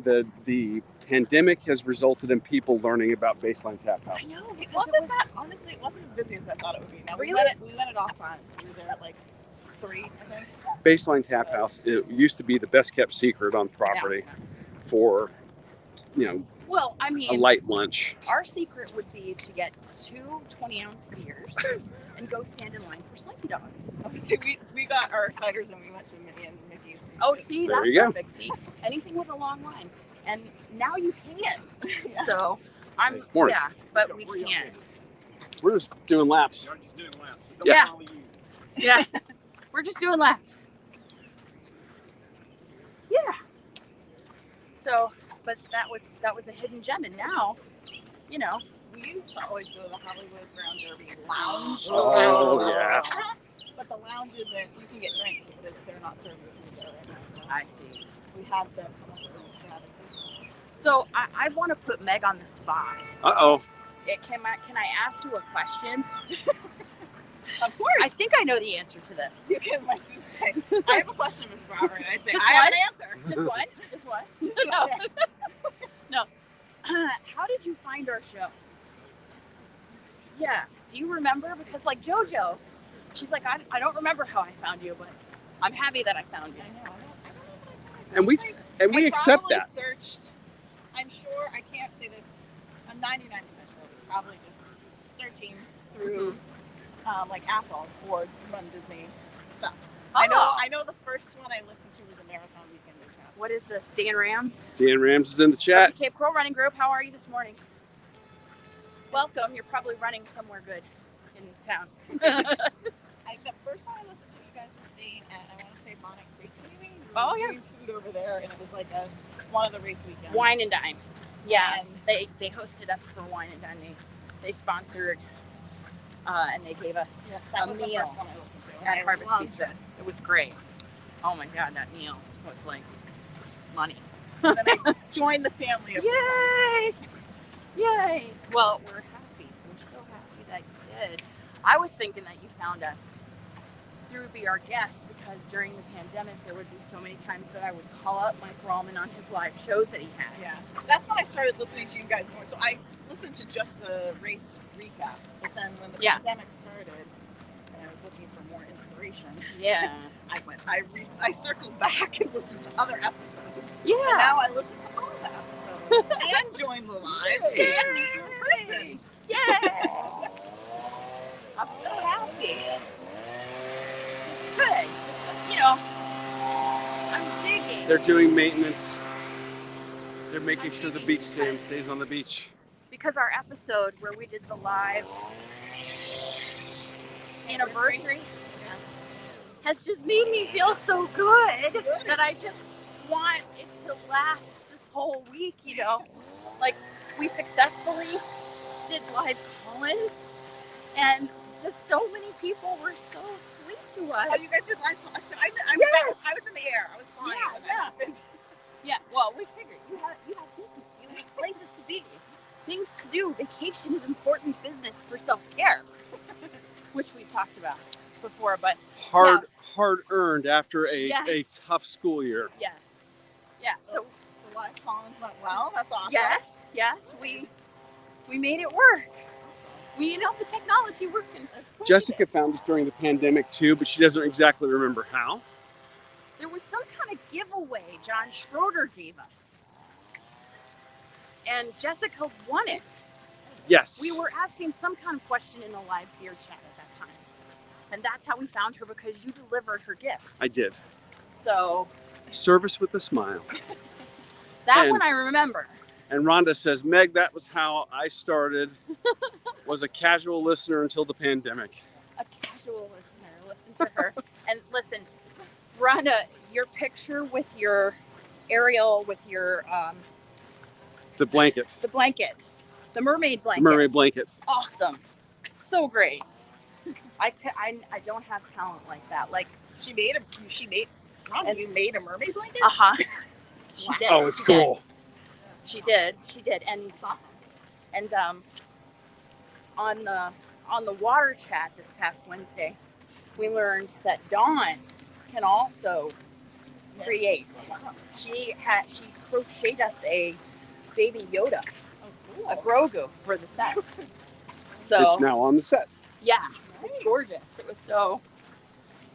the pandemic has resulted in people learning about Baseline Tap I House. know. It wasn't that, honestly, it wasn't as busy as I thought it would be. Now, Really? we went at off times. We were there at like 3, I think. Baseline Tap House, it used to be the best kept secret on property for, you know, Well, I a mean, light lunch. our secret would be to get 2 20-ounce beers and go stand in line for Slinky Dog. Obviously, we got our ciders and we went to Minnie and Mickey's. Oh, see, There that's you go. perfect. See, anything with a long line. and now you can. Yeah. So Morning. yeah, but we can't. We're just doing laps. Y'all just doing laps. Yeah. Follow you. Yeah, we're just doing laps. Yeah. So, but that was a hidden gem, and now, you know, We used to always go to the Hollywood Brown Derby Lounge. Oh, yeah. But the lounge isn't, you can get drinks, but they're not serving food there right now. So I see. we had to come up with a strategy. So I want to put Meg on the spot. Uh-oh. Can I ask you a question? Of course. I think I know the answer to this. You can, my sweet say, I have a question, Miss Robert, and I say, Just I have one? an answer. Just what? Just what? No. How did you find our show? Yeah. Do you remember? Because like JoJo, she's like, I don't remember how I found you, but I'm happy that I found you. I know. And we accept probably that. Searched, I'm sure, I can't say this, I'm 99% sure it was probably just searching through like Apple for Run Disney stuff. Oh. I know the first one I listened to was a Marathon Weekend recap. What is this? Dan Rams? Dan Rams is in the chat. Cape Coral Running Group, how are you this morning? Welcome. You're probably running somewhere good in town. The first one I listened to, you guys were staying at, I want to say Bonnet Creek, maybe? We were Oh, yeah. doing food over there, and it was like one of the race weekends. Wine and Dine. Yeah, And they hosted us for Wine and Dine. They sponsored, and they gave us yes, that a was the meal first one I listened to. and at I Harvest loved Pizza. it. It was great. Oh my God, that meal was like money. And then I joined the family of Yay! Yay! Well, we're happy. We're so happy that you did. I was thinking that you found us through Be Our Guest because during the pandemic there would be so many times that I would call up Mike Rallman on his live shows that he had. Yeah, that's when I started listening to you guys more. So I listened to just the race recaps, but then when the pandemic started and I was looking for more inspiration, Yeah. I circled back and listened to other episodes. Yeah. And now I listen to all the episodes and join the lives Yay. and meet you in person. Yeah. I'm so happy. It's good. It's, you know, I'm digging. They're doing maintenance. They're making sure the beach sand stays on the beach. Because our episode where we did the live anniversary has just made me feel so good that I just want it to last this whole week, you know. Like, we successfully did live call-ins, and just so many people were so sweet to us. Oh, you guys did live. Yes. I was in the air. I was flying when that happened. Yeah, well, we figured you have business, you have places to be, things to do. Vacation is important business for self-care, which we talked about before. But Hard earned after a Yes. tough school year. yes, yeah. So the live call-ins went well. That's awesome. yes, we made it work. We the technology working. Jessica found us during the pandemic too, but she doesn't exactly remember how. There was some kind of giveaway John Schroeder gave us, and Jessica won it. Yes. We were asking some kind of question in a live beer chat at that time. And that's how we found her, because you delivered her gift. I did. So Service with a smile. that one I remember. And Rhonda says, Meg, that was how I started. Was a casual listener until the pandemic. A casual listener. Listen to her. And listen, Rhonda, your picture with your Ariel, with your The blanket. the blanket, the mermaid blanket. Mermaid blanket. Awesome. So great. I don't have talent like that. Like, You made a mermaid blanket? uh-huh. She did. Oh, it's She cool. did. She did. And on the water chat this past Wednesday, we learned that Dawn can also create. She crocheted us a baby Yoda, a Grogu for the set. So It's now on the set. yeah, it's gorgeous. It was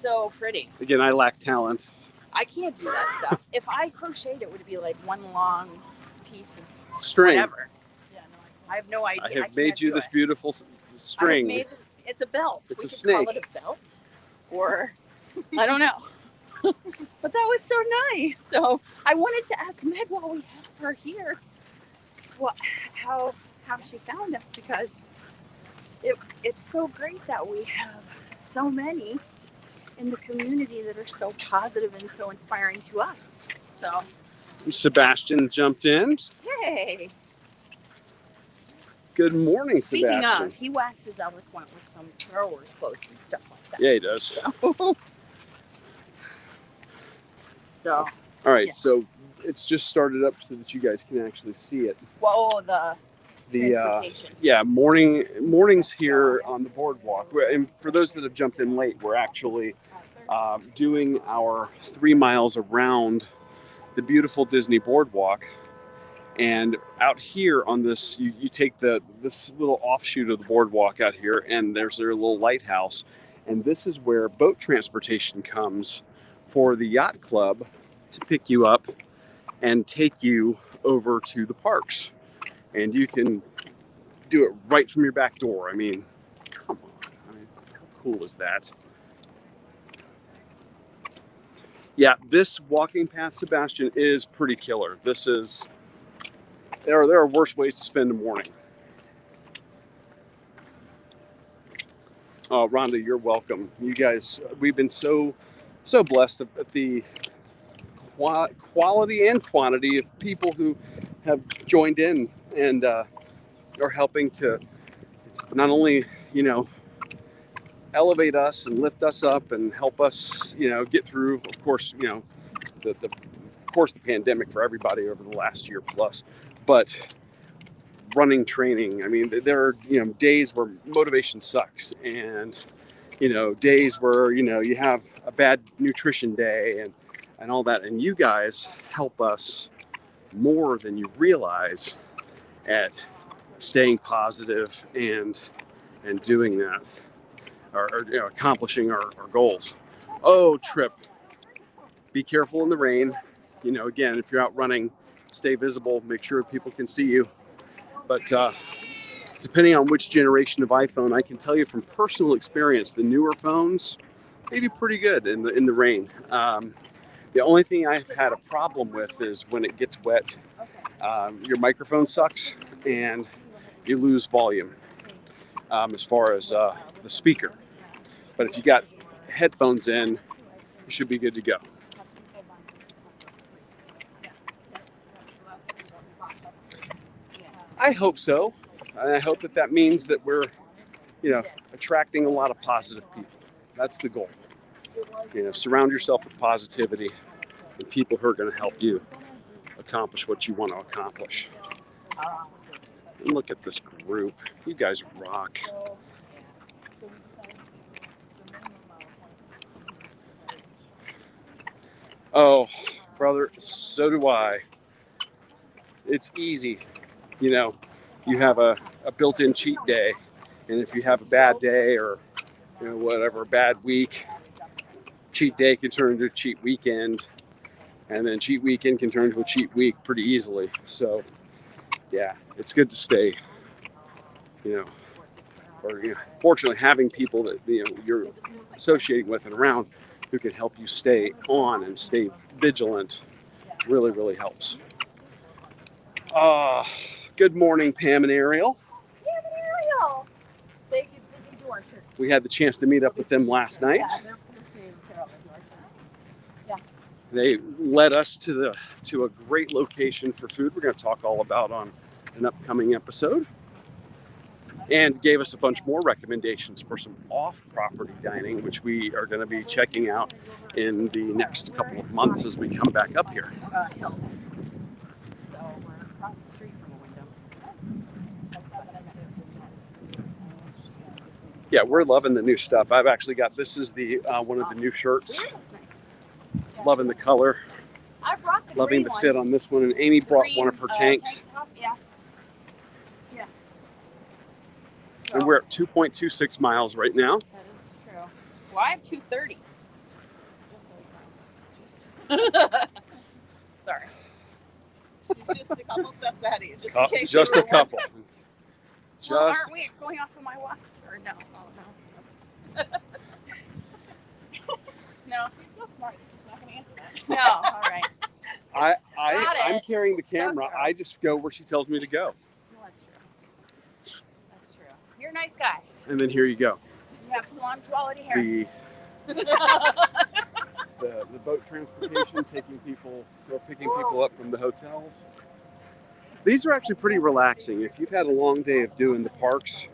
so pretty. Again, I lack talent. I can't do that stuff. If I crocheted, it would be like one long piece of String. whatever. Yeah, no, I have no idea. I have can't made you do this it. beautiful I have string. it's a belt. It's we a could snake. call it a belt, or I don't know. But that was so nice. So I wanted to ask Meg while we have her here, how she found us, because it's so great that we have so many in the community that are so positive and so inspiring to us. So Sebastian jumped in. hey. Good morning, Speaking Sebastian. of, he waxes eloquent with some Star Wars quotes and stuff like that. Yeah, he does. So all right, yeah. so it's just started up so that you guys can actually see it. Whoa, the transportation. Yeah, mornings here on the boardwalk. And for those that have jumped in late, we're actually doing our 3 miles around the beautiful Disney boardwalk. And out here on this, you take this little offshoot of the boardwalk out here, and there's their little lighthouse. And this is where boat transportation comes for the yacht club to pick you up and take you over to the parks. And you can do it right from your back door. I mean, come on. I mean, how cool is that? Yeah, this walking path, Sebastian, is pretty killer. There are worse ways to spend a morning. Oh, Rhonda, you're welcome. You guys, we've been so blessed at the quality and quantity of people who have joined in and are helping to not only, elevate us and lift us up and help us, get through, of course, the pandemic for everybody over the last year plus, but running training. I mean, there are, days where motivation sucks, and, days where, you have a bad nutrition day and all that. And you guys help us more than you realize at staying positive and doing that, or accomplishing our goals. Oh, Trip, be careful in the rain. Again, if you're out running, stay visible, make sure people can see you. But depending on which generation of iPhone, I can tell you from personal experience, the newer phones, they do pretty good in the rain. The only thing I've had a problem with is when it gets wet, your microphone sucks and you lose volume as far as the speaker. But if you got headphones in, you should be good to go. I hope so. And I hope that means that we're, attracting a lot of positive people. That's the goal. Surround yourself with positivity and people who are going to help you accomplish what you want to accomplish. And look at this group. You guys rock. Oh, brother, so do I. It's easy. You have a built-in cheat day. And if you have a bad day or, whatever, a bad week, cheat day can turn into a cheat weekend. And then cheat weekend can turn into a cheat week pretty easily. So, yeah, it's good to stay, fortunately having people that, you're associating with and around who can help you stay on and stay vigilant really, really helps. Good morning, Pam and Ariel. Pam and Ariel. They do our shirt. We had the chance to meet up with them last night. Yeah, they're taking care of our shirt. Yeah. They led us to a great location for food we're going to talk all about on an upcoming episode, and gave us a bunch more recommendations for some off-property dining, which we are going to be checking out in the next couple of months as we come back up here. Yeah, we're loving the new stuff. I've actually got, this is the one of the new shirts. Loving the color. I brought the Loving the fit on this one. And Amy brought one of her tanks. Yeah. So, and we're at 2.26 miles right now. That is true. Well, I have 2:30. Sorry. She's just a couple steps ahead of you, just in case. Just a couple. Well, aren't we going off of my watch? Or no? Oh, no. No. He's so smart. He's just not answer that. No, all right. Got I'm it. carrying the camera. So I just go where she tells me to go. Well, that's true. That's true. You're a nice guy. And then here you go. You have salon quality hair. The boat transportation, picking people up from the hotels. These are actually pretty relaxing. If you've had a long day of doing the parks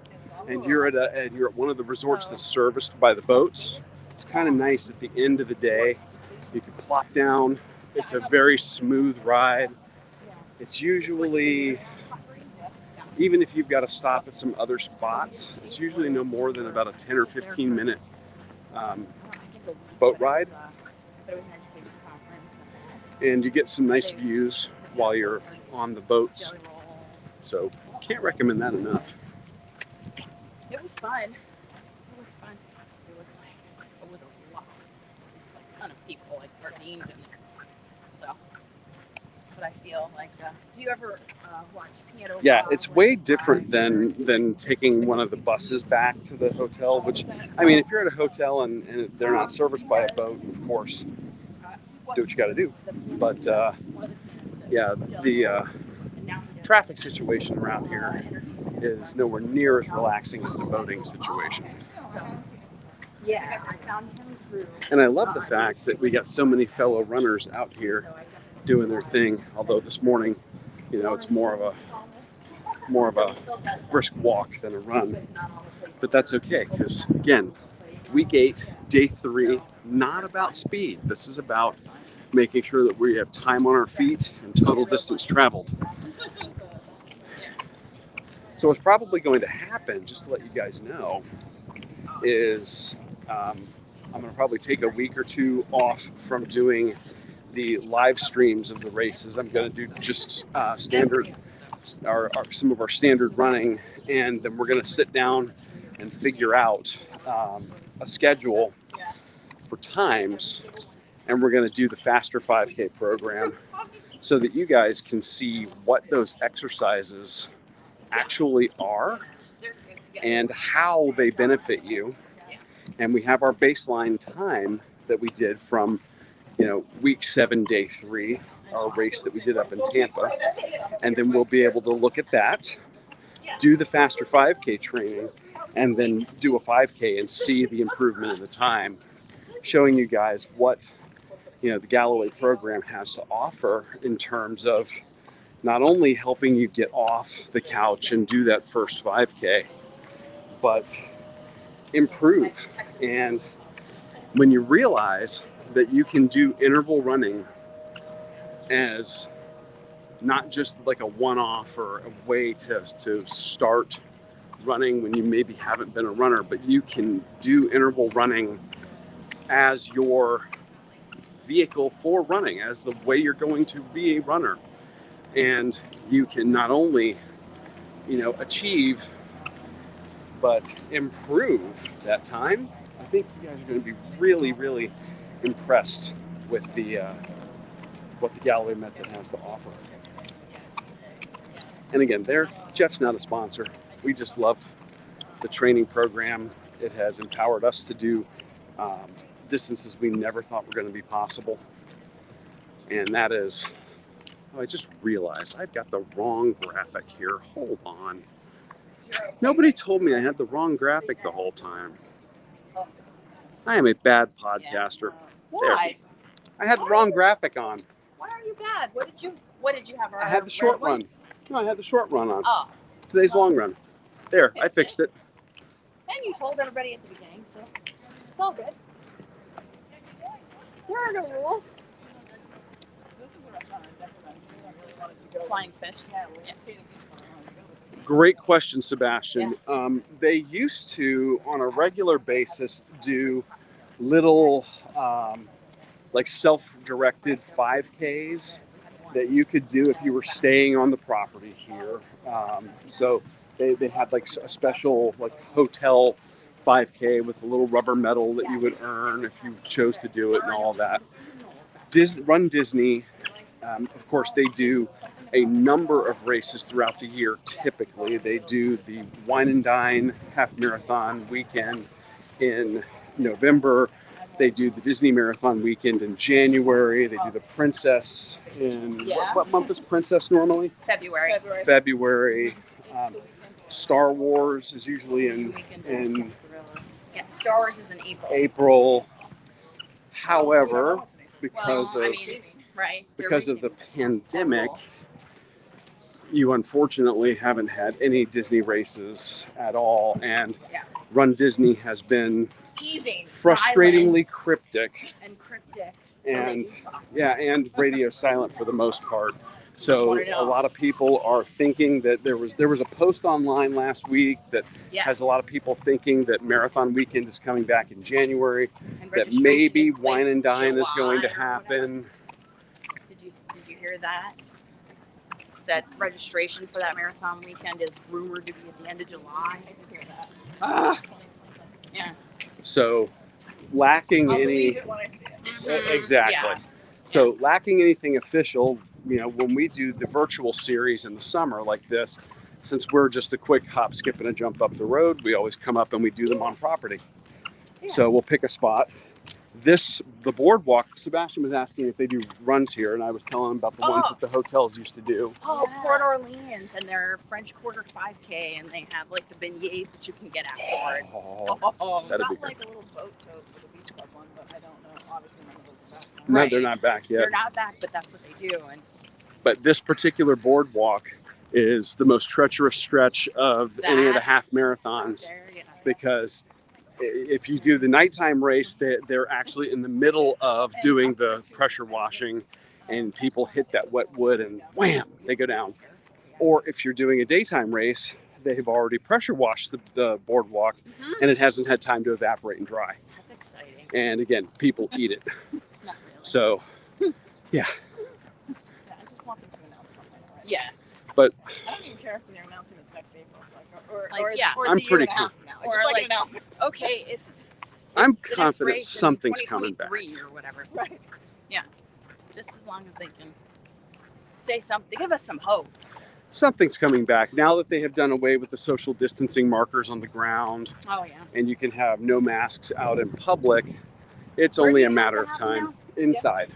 and you're at one of the resorts that's serviced by the boats, it's kind of nice at the end of the day. You can plop down. It's a very smooth ride. It's usually, even if you've got to stop at some other spots, it's usually no more than about a 10 or 15 minute boat ride. And you get some nice views while you're on the boats. So can't recommend that enough. It was fun. It was fun. It was a lot. Like a ton of people, like sardines in there. So, but I feel like, do you ever watch Piano? Yeah, it's way different than taking one of the buses back to the hotel, which, I mean, if you're at a hotel and they're not serviced by a boat, of course, do what you got to do. But yeah, the traffic situation around here is nowhere near as relaxing as the boating situation. Yeah, I found him through. And I love the fact that we got so many fellow runners out here doing their thing. Although this morning, it's more of a brisk walk than a run. But that's okay, because again, week 8, day 3, not about speed. This is about making sure that we have time on our feet and total distance traveled. So what's probably going to happen, just to let you guys know, is I'm going to probably take a week or 2 off from doing the live streams of the races. I'm going to do just standard, some of our standard running, and then we're going to sit down and figure out a schedule for times, and we're going to do the faster 5K program so that you guys can see what those exercises actually are and how they benefit you. And we have our baseline time that we did from week 7, day 3, our race that we did up in Tampa, and then we'll be able to look at that, do the faster 5K training, and then do a 5K and see the improvement in the time, showing you guys what the Galloway program has to offer in terms of not only helping you get off the couch and do that first 5K, but improve. And when you realize that you can do interval running as not just like a one-off or a way to start running when you maybe haven't been a runner, but you can do interval running as your vehicle for running, as the way you're going to be a runner. And you can not only, achieve, but improve that time. I think you guys are going to be really, really impressed with what the Galloway method has to offer. And again, Jeff's not a sponsor. We just love the training program. It has empowered us to do distances we never thought were going to be possible. And that is, I just realized I've got the wrong graphic here. Hold on. Nobody told me I had the wrong graphic the whole time. I am a bad podcaster. Why? There. I had the wrong graphic on. Why are you bad? What did you have? I had the short run. No, I had the short run on. Oh. Today's long run. There, I fixed it. And you told everybody at the beginning, so it's all good. There are no rules. This is a restaurant I definitely really wanted to go. Flying fish. Yeah, we're staying in Great question, Sebastian. Yeah. They used to, on a regular basis, do little like self-directed 5Ks that you could do if you were staying on the property here. So they had like a special like hotel 5K with a little rubber medal that you would earn if you chose to do it and all that. Run Disney, of course, they do a number of races throughout the year. Typically, they do the Wine and Dine half marathon weekend in November. They do the Disney Marathon weekend in January. They do the Princess in what month is Princess normally? February. February. Star Wars is usually in yeah, Star Wars is in April. However, because of the pandemic, you unfortunately haven't had any Disney races at all, and Run Disney has been frustratingly cryptic and radio silent for the most part. So a lot of people are thinking that there was a post online last week that has a lot of people thinking that Marathon Weekend is coming back in January, that maybe Wine and Dine is going to happen. Did you hear that? That registration for that Marathon Weekend is rumored to be at the end of July. I did hear that. Yeah. So lacking any exactly. Yeah. So lacking anything official, when we do the virtual series in the summer like this, since we're just a quick hop, skip, and a jump up the road, we always come up and we do them on property. Yeah. So we'll pick a spot. The Boardwalk, Sebastian was asking if they do runs here, and I was telling him about the ones that the hotels used to do. Port Orleans, and their French Quarter 5K, and they have like the beignets that you can get afterwards. That'd be good. Like a little boat tote for the beach club one, but I don't know. Obviously, none of those are back. No, they're not back yet. They're not back, but that's what they do. But this particular Boardwalk is the most treacherous stretch of any of the half marathons, because if you do the nighttime race, they're actually in the middle of doing the pressure washing, and people hit that wet wood and wham, they go down. Or if you're doing a daytime race, they've already pressure washed the Boardwalk, and it hasn't had time to evaporate and dry. That's exciting. And again, people eat it. Not really. So, yeah. I just want them to announce something. Right? Yes. But I don't even care if they're announcing it's next April, I'm pretty cool. Or like an announcement. Okay, it's I'm confident something's coming back. Or whatever. Right. Yeah. Just as long as they can say something, give us some hope. Something's coming back now that they have done away with the social distancing markers on the ground. Oh yeah. And you can have no masks out in public. It's only a matter of time. Inside.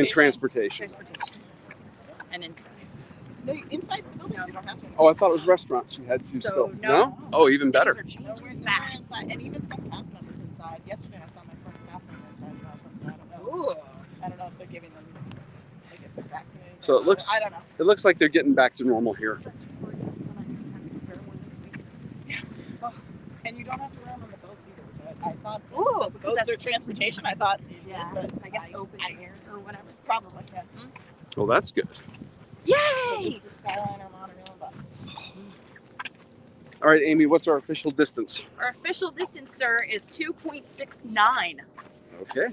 Transportation. And inside. No, inside buildings you don't have to. Oh, I thought it was restaurants you had to still. No? Oh, even better. No, we're inside. And even some cast members inside. Yesterday I saw my first cast member inside. I don't know. I don't know if they're giving them, like, if they're vaccinated. So I don't know. It looks like they're getting back to normal here. Yeah. Oh, and you don't have to wear them on the boats either. But I thought, since boats are transportation, I thought, but I guess open air or whatever. Probably, yeah. Well, that's good. Yay! The Skyliner monorail bus. All right, Amy, what's our official distance? Our official distance, sir, is 2.69. Okay.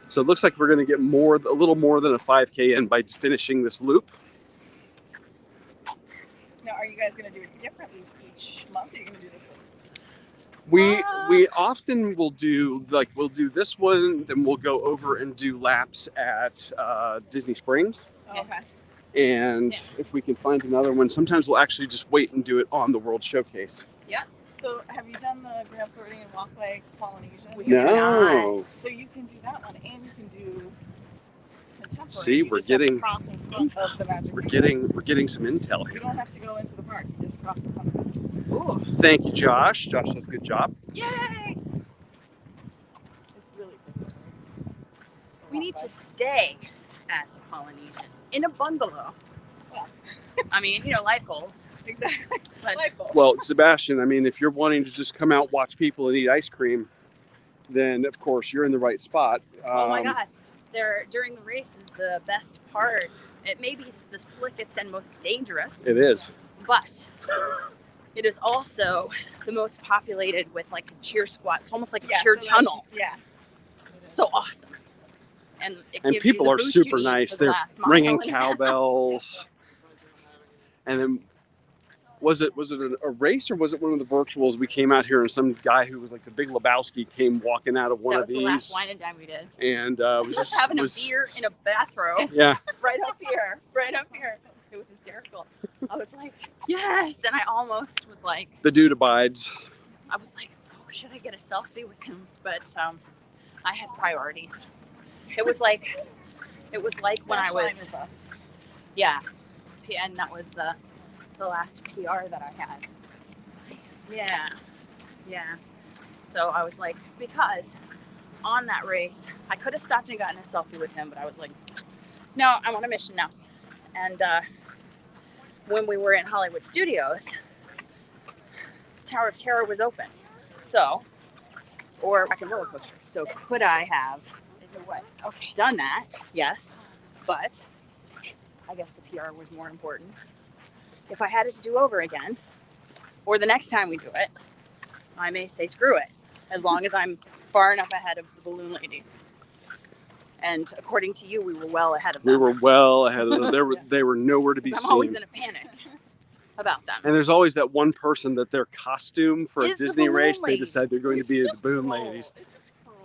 So it looks like we're going to get a little more than a 5K in by finishing this loop. Now, are you guys going to do it differently each month? Or are you going to do this? We often will do this one, then we'll go over and do laps at Disney Springs. Okay. And if we can find another one, sometimes we'll actually just wait and do it on the World Showcase. Yeah. So have you done the Grand Floridian Walkway Polynesian? No. So you can do that one, and you can do Contemporary. See, we're getting some intel You here. don't have to go into the park. You just cross the front of it. Ooh. Thank you, Josh. Josh does a good job. Yay! It's really good. We need to stay at the Polynesian in a bungalow. Yeah. I mean, life goals. Exactly. But, Well, Sebastian, I mean, if you're wanting to just come out, watch people and eat ice cream, then of course you're in the right spot. Oh my God. During the race is the best part. It may be the slickest and most dangerous. It is. But it is also the most populated with like a cheer squad. It's almost like a cheer tunnel. Yeah. So awesome. And people are super nice. They're ringing cowbells. And then was it a race, or was it one of the virtuals? We came out here and some guy who was like the Big Lebowski came walking out of one of these. That was the last wine and dine we did. And was just having a beer in a bathrobe. Yeah. Right up here. It was hysterical. I was like, yes, and I almost was like. The dude abides. I was like, oh should I get a selfie with him? But I had priorities. It was like when I was, yeah, and that was the last PR that I had. Nice. Yeah. So I was like, because on that race, I could have stopped and gotten a selfie with him, but I was like, no, I'm on a mission now. And when we were in Hollywood Studios, Tower of Terror was open. So, or Rock and Roller Coaster. So could I have done that? Yes. But I guess the PR was more important. If I had it to do over again, or the next time we do it, I may say screw it, as long as I'm far enough ahead of the balloon ladies. And according to you, we were well ahead of them. We were well ahead of them. They were nowhere to be I'm seen. always in a panic about them. And there's always that one person that their costume for a Is the Disney balloon race, they lady. decide they're going to be the balloon ladies.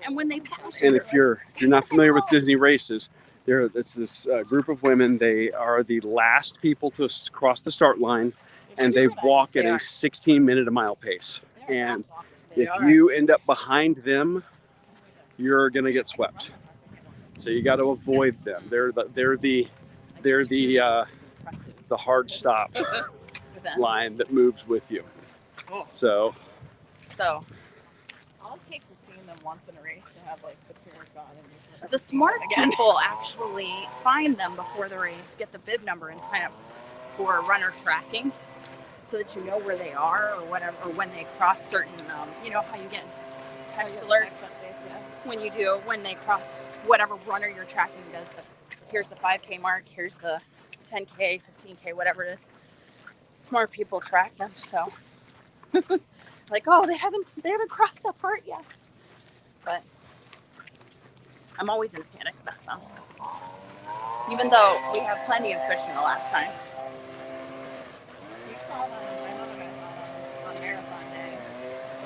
And when they pass And you, if you're not familiar with Disney races, it's this group of women. They are the last people to cross the start line, and they walk at a 16-minute a mile pace. And if you end up behind them, you're gonna get swept. So you got to avoid them. They're the hard stop line that moves with you. So All it takes is seeing them once in a race to have like the fear of God. And the smart people actually find them before the race, get the bib number, and sign up for runner tracking, so that you know where they are or whatever, or when they cross certain. You know how you get text alerts when they cross whatever runner you're tracking does. Here's the 5K mark. Here's the 10K, 15K, whatever it is. Smart people track them, so like, oh, they haven't crossed that part yet. But I'm always in panic about them, even though we have plenty of cushion the last time. We saw them, my mother and I saw them on Marathon Day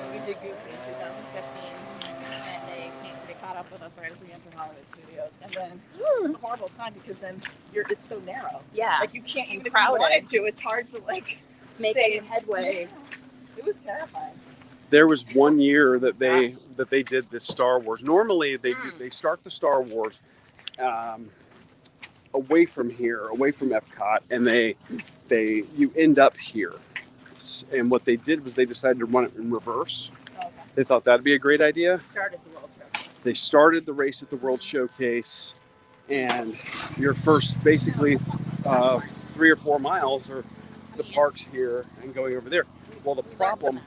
when we did Goofy in 2015, and they caught up with us right as we entered Hollywood Studios. And then it was a horrible time because then it's so narrow. Yeah, like you can't even crowded. if you wanted to. It's hard to like make any headway. It was terrifying. there was one year that they did this Star Wars. Normally they start the Star Wars away from here, away from Epcot, and you end up here. And what they did was they decided to run it in reverse. Okay. They thought that'd be a great idea. Started the World Showcase. They started the race at the World Showcase, and your first basically 3 or 4 miles are the parks here and going over there. Well, the problem,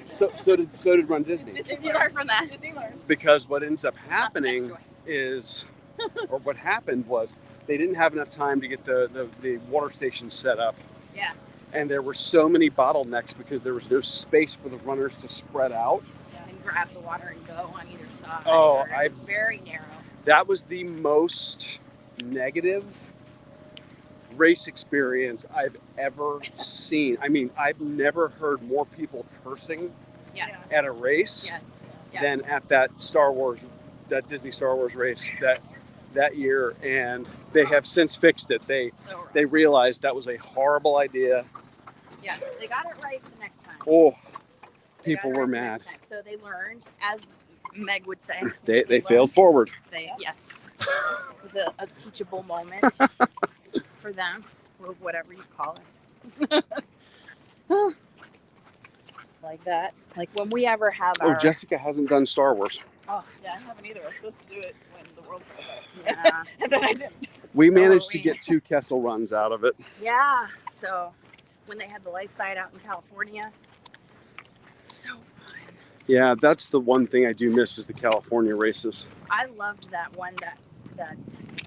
so did Run Disney. Disney learned from that. Disney learned. Because what ends up happening is, or what happened was, they didn't have enough time to get the water station set up. Yeah. And there were so many bottlenecks because there was no space for the runners to spread out. And grab the water and go on either side. Oh, it was very narrow. That was the most negative race experience I've ever seen. I mean, I've never heard more people cursing at a race than at that Disney Star Wars race that year, and they have since fixed it. They realized that was a horrible idea. Yeah, they got it right the next time. Oh, people were mad. So they learned, as Meg would say. They failed forward. Yes. It was a teachable moment for them, or whatever you call it. Like that. Like when we ever have our... Oh, Jessica hasn't done Star Wars. Oh, yeah, I haven't either. I was supposed to do it when the world was out. Yeah. And then I didn't. We managed to get 2 Kessel runs out of it. Yeah. So when they had the light side out in California, so fun. Yeah, that's the one thing I do miss is the California races. I loved that one, that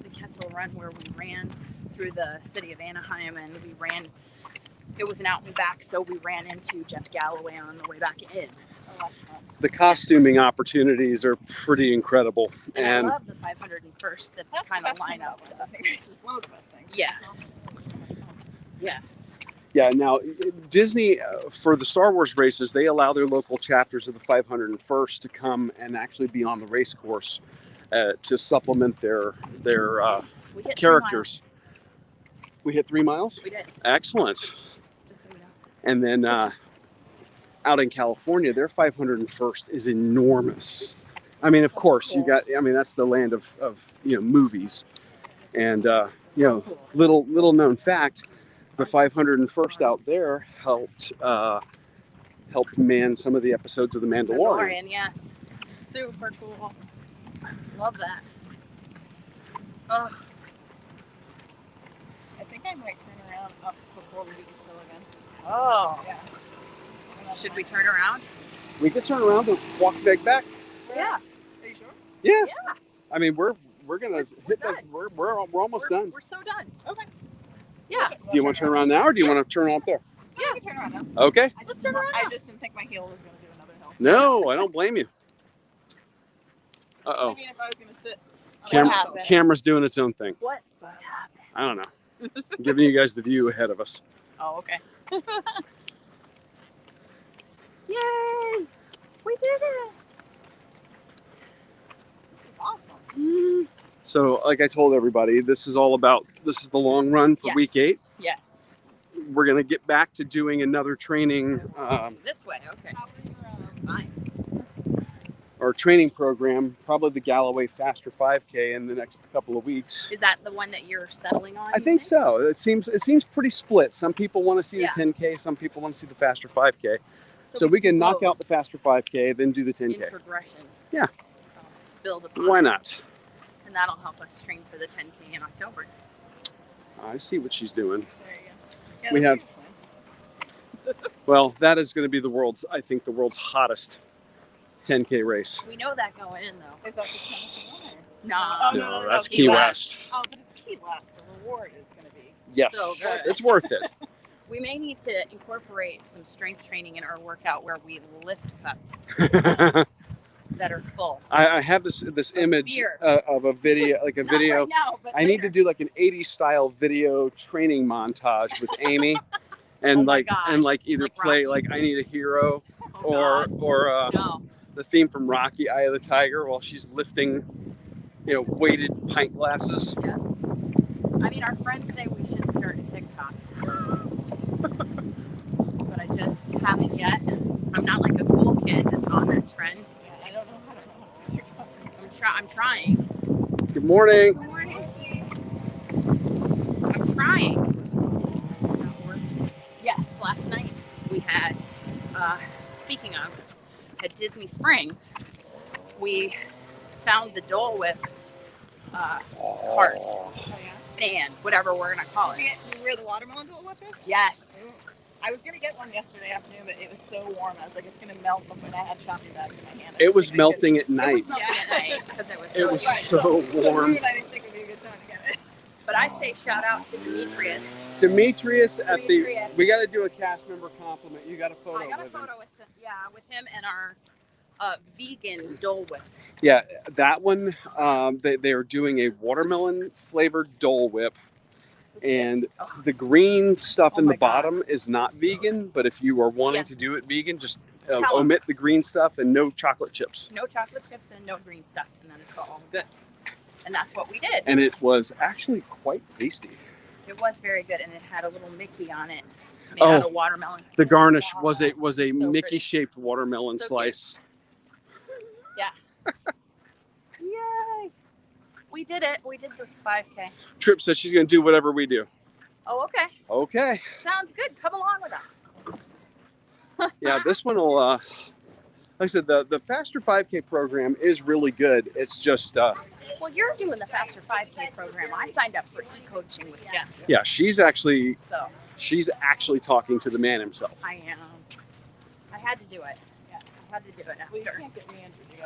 the Kessel Run where we ran through the city of Anaheim, and it was an out and back, so we ran into Jeff Galloway on the way back in. The costuming opportunities are pretty incredible. And I love the 501st, that That's kind of line up. This is one of the best things. Yeah. Yes. Yeah, now Disney, for the Star Wars races, they allow their local chapters of the 501st to come and actually be on the race course to supplement their characters. We hit 3 miles? We did. Excellent. Just so you know. And then out in California, their 501st is enormous. I mean, of So course, cool. that's the land of movies. And, So cool. little known fact, the 501st out there helped man some of the episodes of The Mandalorian. Mandalorian, yes. Super cool. Love that. Oh, I think I might turn around up before we do this hill again. oh. Yeah. Should we turn around? We could turn around and walk back. Yeah. Are you sure? Yeah. Yeah. I mean, we're gonna hit done. that. We're almost done. We're so done. Okay. Yeah. Do you want to turn around now, or do you want to turn out there? Yeah, I can turn around now. Okay. Let's turn around I now. just didn't think my heel was going to do another hill. No, I don't blame you. I Uh-oh. mean, if I was going to sit. on Cam- the happened? couch. camera's doing its own thing. What happened? I don't know. I'm giving you guys the view ahead of us. Oh, okay. Yay! We did it! This is awesome. So, like I told everybody, this is the long run for Yes. week 8. Yes. We're gonna get back to doing another training, This way, okay. How was your, Fine. or training program, probably the Galloway Faster 5K in the next couple of weeks. Is that the one that you're settling on? I you think so. It seems pretty split. Some people want to see Yeah. the 10K, some people want to see the Faster 5K. So we can do knock both out the Faster 5K, then do the in 10K. progression. Yeah. So build upon Why it. not? And that'll help us train for the 10K in October. I see what she's doing. there you go. Yeah, We that's have- a good plan. Well, that is going to be the world's hottest 10K race. We know that going in, though. Is that the Tennessee one? Or? No. Oh, No, that's Key Key West. West. Oh, but it's Key West. The reward is going to be. Yes, So good. it's worth it. We may need to incorporate some strength training in our workout where we lift cups that are full. I have this image beer. of a video, like a Not video. right now, but I need to later. do like an 80s style video training montage with Amy, and Oh my God. either Like play Rocky? like I Need a Hero Oh, or God. No. the theme from Rocky, Eye of the Tiger, while she's lifting, weighted pint glasses. Yes. I mean, our friends say we should start a TikTok. But I just haven't yet. I'm not like a cool kid that's on that trend. Yeah, I don't know how to do TikTok. I'm trying. Good morning. Good morning. I'm trying. It's just not working. Yes, last night we had, speaking of, at Disney Springs, we found the Dole Whip cart, Oh, yeah. stand, whatever we're going to call Did it. you get where the watermelon Dole Whip is? Yes. Ooh. I was gonna get one yesterday afternoon, but it was so warm. I was like, it's gonna melt before I had shopping bags in my hand. I It didn't was think I melting at It night. was melting at night because it was It was right, so warm. rude, I didn't think it would be a good time to get it. But I say shout out to Demetrius. Demetrius at the. Demetrius. We got to do a cast member compliment. You got a photo I got a with him. photo with him and our vegan Dole Whip. Yeah, that one. They are doing a watermelon flavored Dole Whip, and the green stuff Oh in my the God. bottom is not vegan. But if you are wanting Yeah. to do it vegan, just Tell 'em. omit the green stuff and no chocolate chips. No chocolate chips and no green stuff, and then it's all good. And that's what we did. And it was actually quite tasty. It was very good, and it had a little Mickey on it. Made Oh. out of watermelon. The garnish was a So Mickey shaped watermelon So cute. slice. Yay! We did it. We did the 5K. Trip said she's going to do whatever we do. Oh, okay. Okay. Sounds good. Come along with us. Yeah, this one will. Like I said, the Faster 5K program is really good. It's just, Well, you're doing the Faster 5K program. I signed up for e-coaching with Jeff. yeah, she's actually So talking to the man himself. I am. I had to do it. Yeah, I had to do it Well, you after. can't get re-injured. You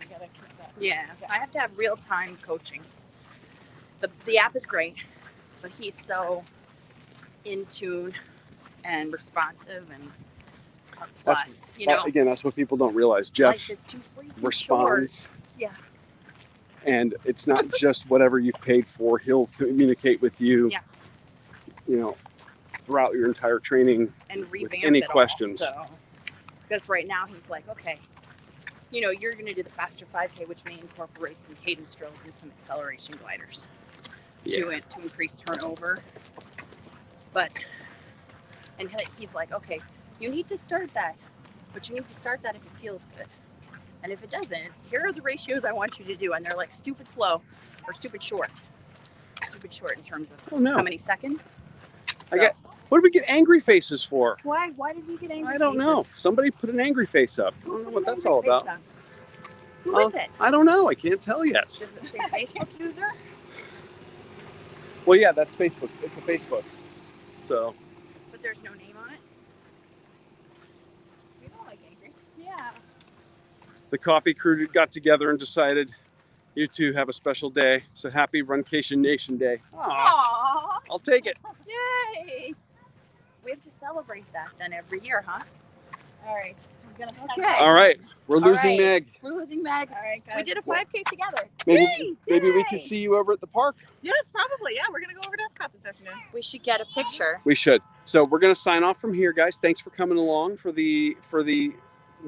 gotta keep that. Yeah, I have to have real-time coaching. The app is great, but he's so in tune and responsive and plus, you know, Again, that's what people don't realize. Jeff life is too freaking short. responds. Yeah. And it's not just whatever you've paid for. He'll communicate with you, Yeah. Throughout your entire training. And revamp any it all, questions. so, because right now he's like, okay, you're going to do the Faster 5K, which may incorporate some cadence drills and some acceleration gliders to increase turnover. And he's like, okay, you need to start that But you need to start that if it feels good. And if it doesn't, here are the ratios I want you to do. And they're like stupid slow or stupid short. Stupid short in terms of Oh, no. how many seconds. What did we get angry faces for? Why did we get angry I don't faces? know. Somebody put an angry face up. I don't know what that's all about. Who is it? I don't know. I can't tell yet. Does it say Facebook user? Well, yeah, that's Facebook. It's a Facebook. So. But there's no name on it? We don't like angry. Yeah. The coffee crew got together and decided you two have a special day. So happy Runcation Nation Day. Aww. Aww. I'll take it. Yay. We have to celebrate that then every year, huh? All right. I'm gonna Okay. All right. We're All losing right. Meg. We're losing Meg. All right, guys. We did a 5K together. Maybe we Yay. can see you over at the park. Yes, probably. Yeah, we're gonna go over to Epcot this afternoon. We should get a picture. We should. So we're gonna sign off from here, guys. Thanks for coming along for the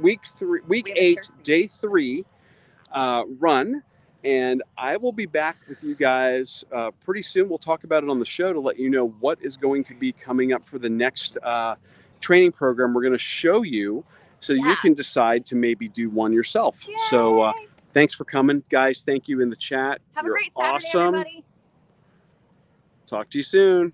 week We have a 8, shirt for you. day 3 run. And I will be back with you guys pretty soon. We'll talk about it on the show to let you know what is going to be coming up for the next training program. We're going to show you so you Yeah. can decide to maybe do one yourself. So thanks for coming, guys. Thank you in the chat. Have You're a great Saturday, awesome. everybody. Talk to you soon.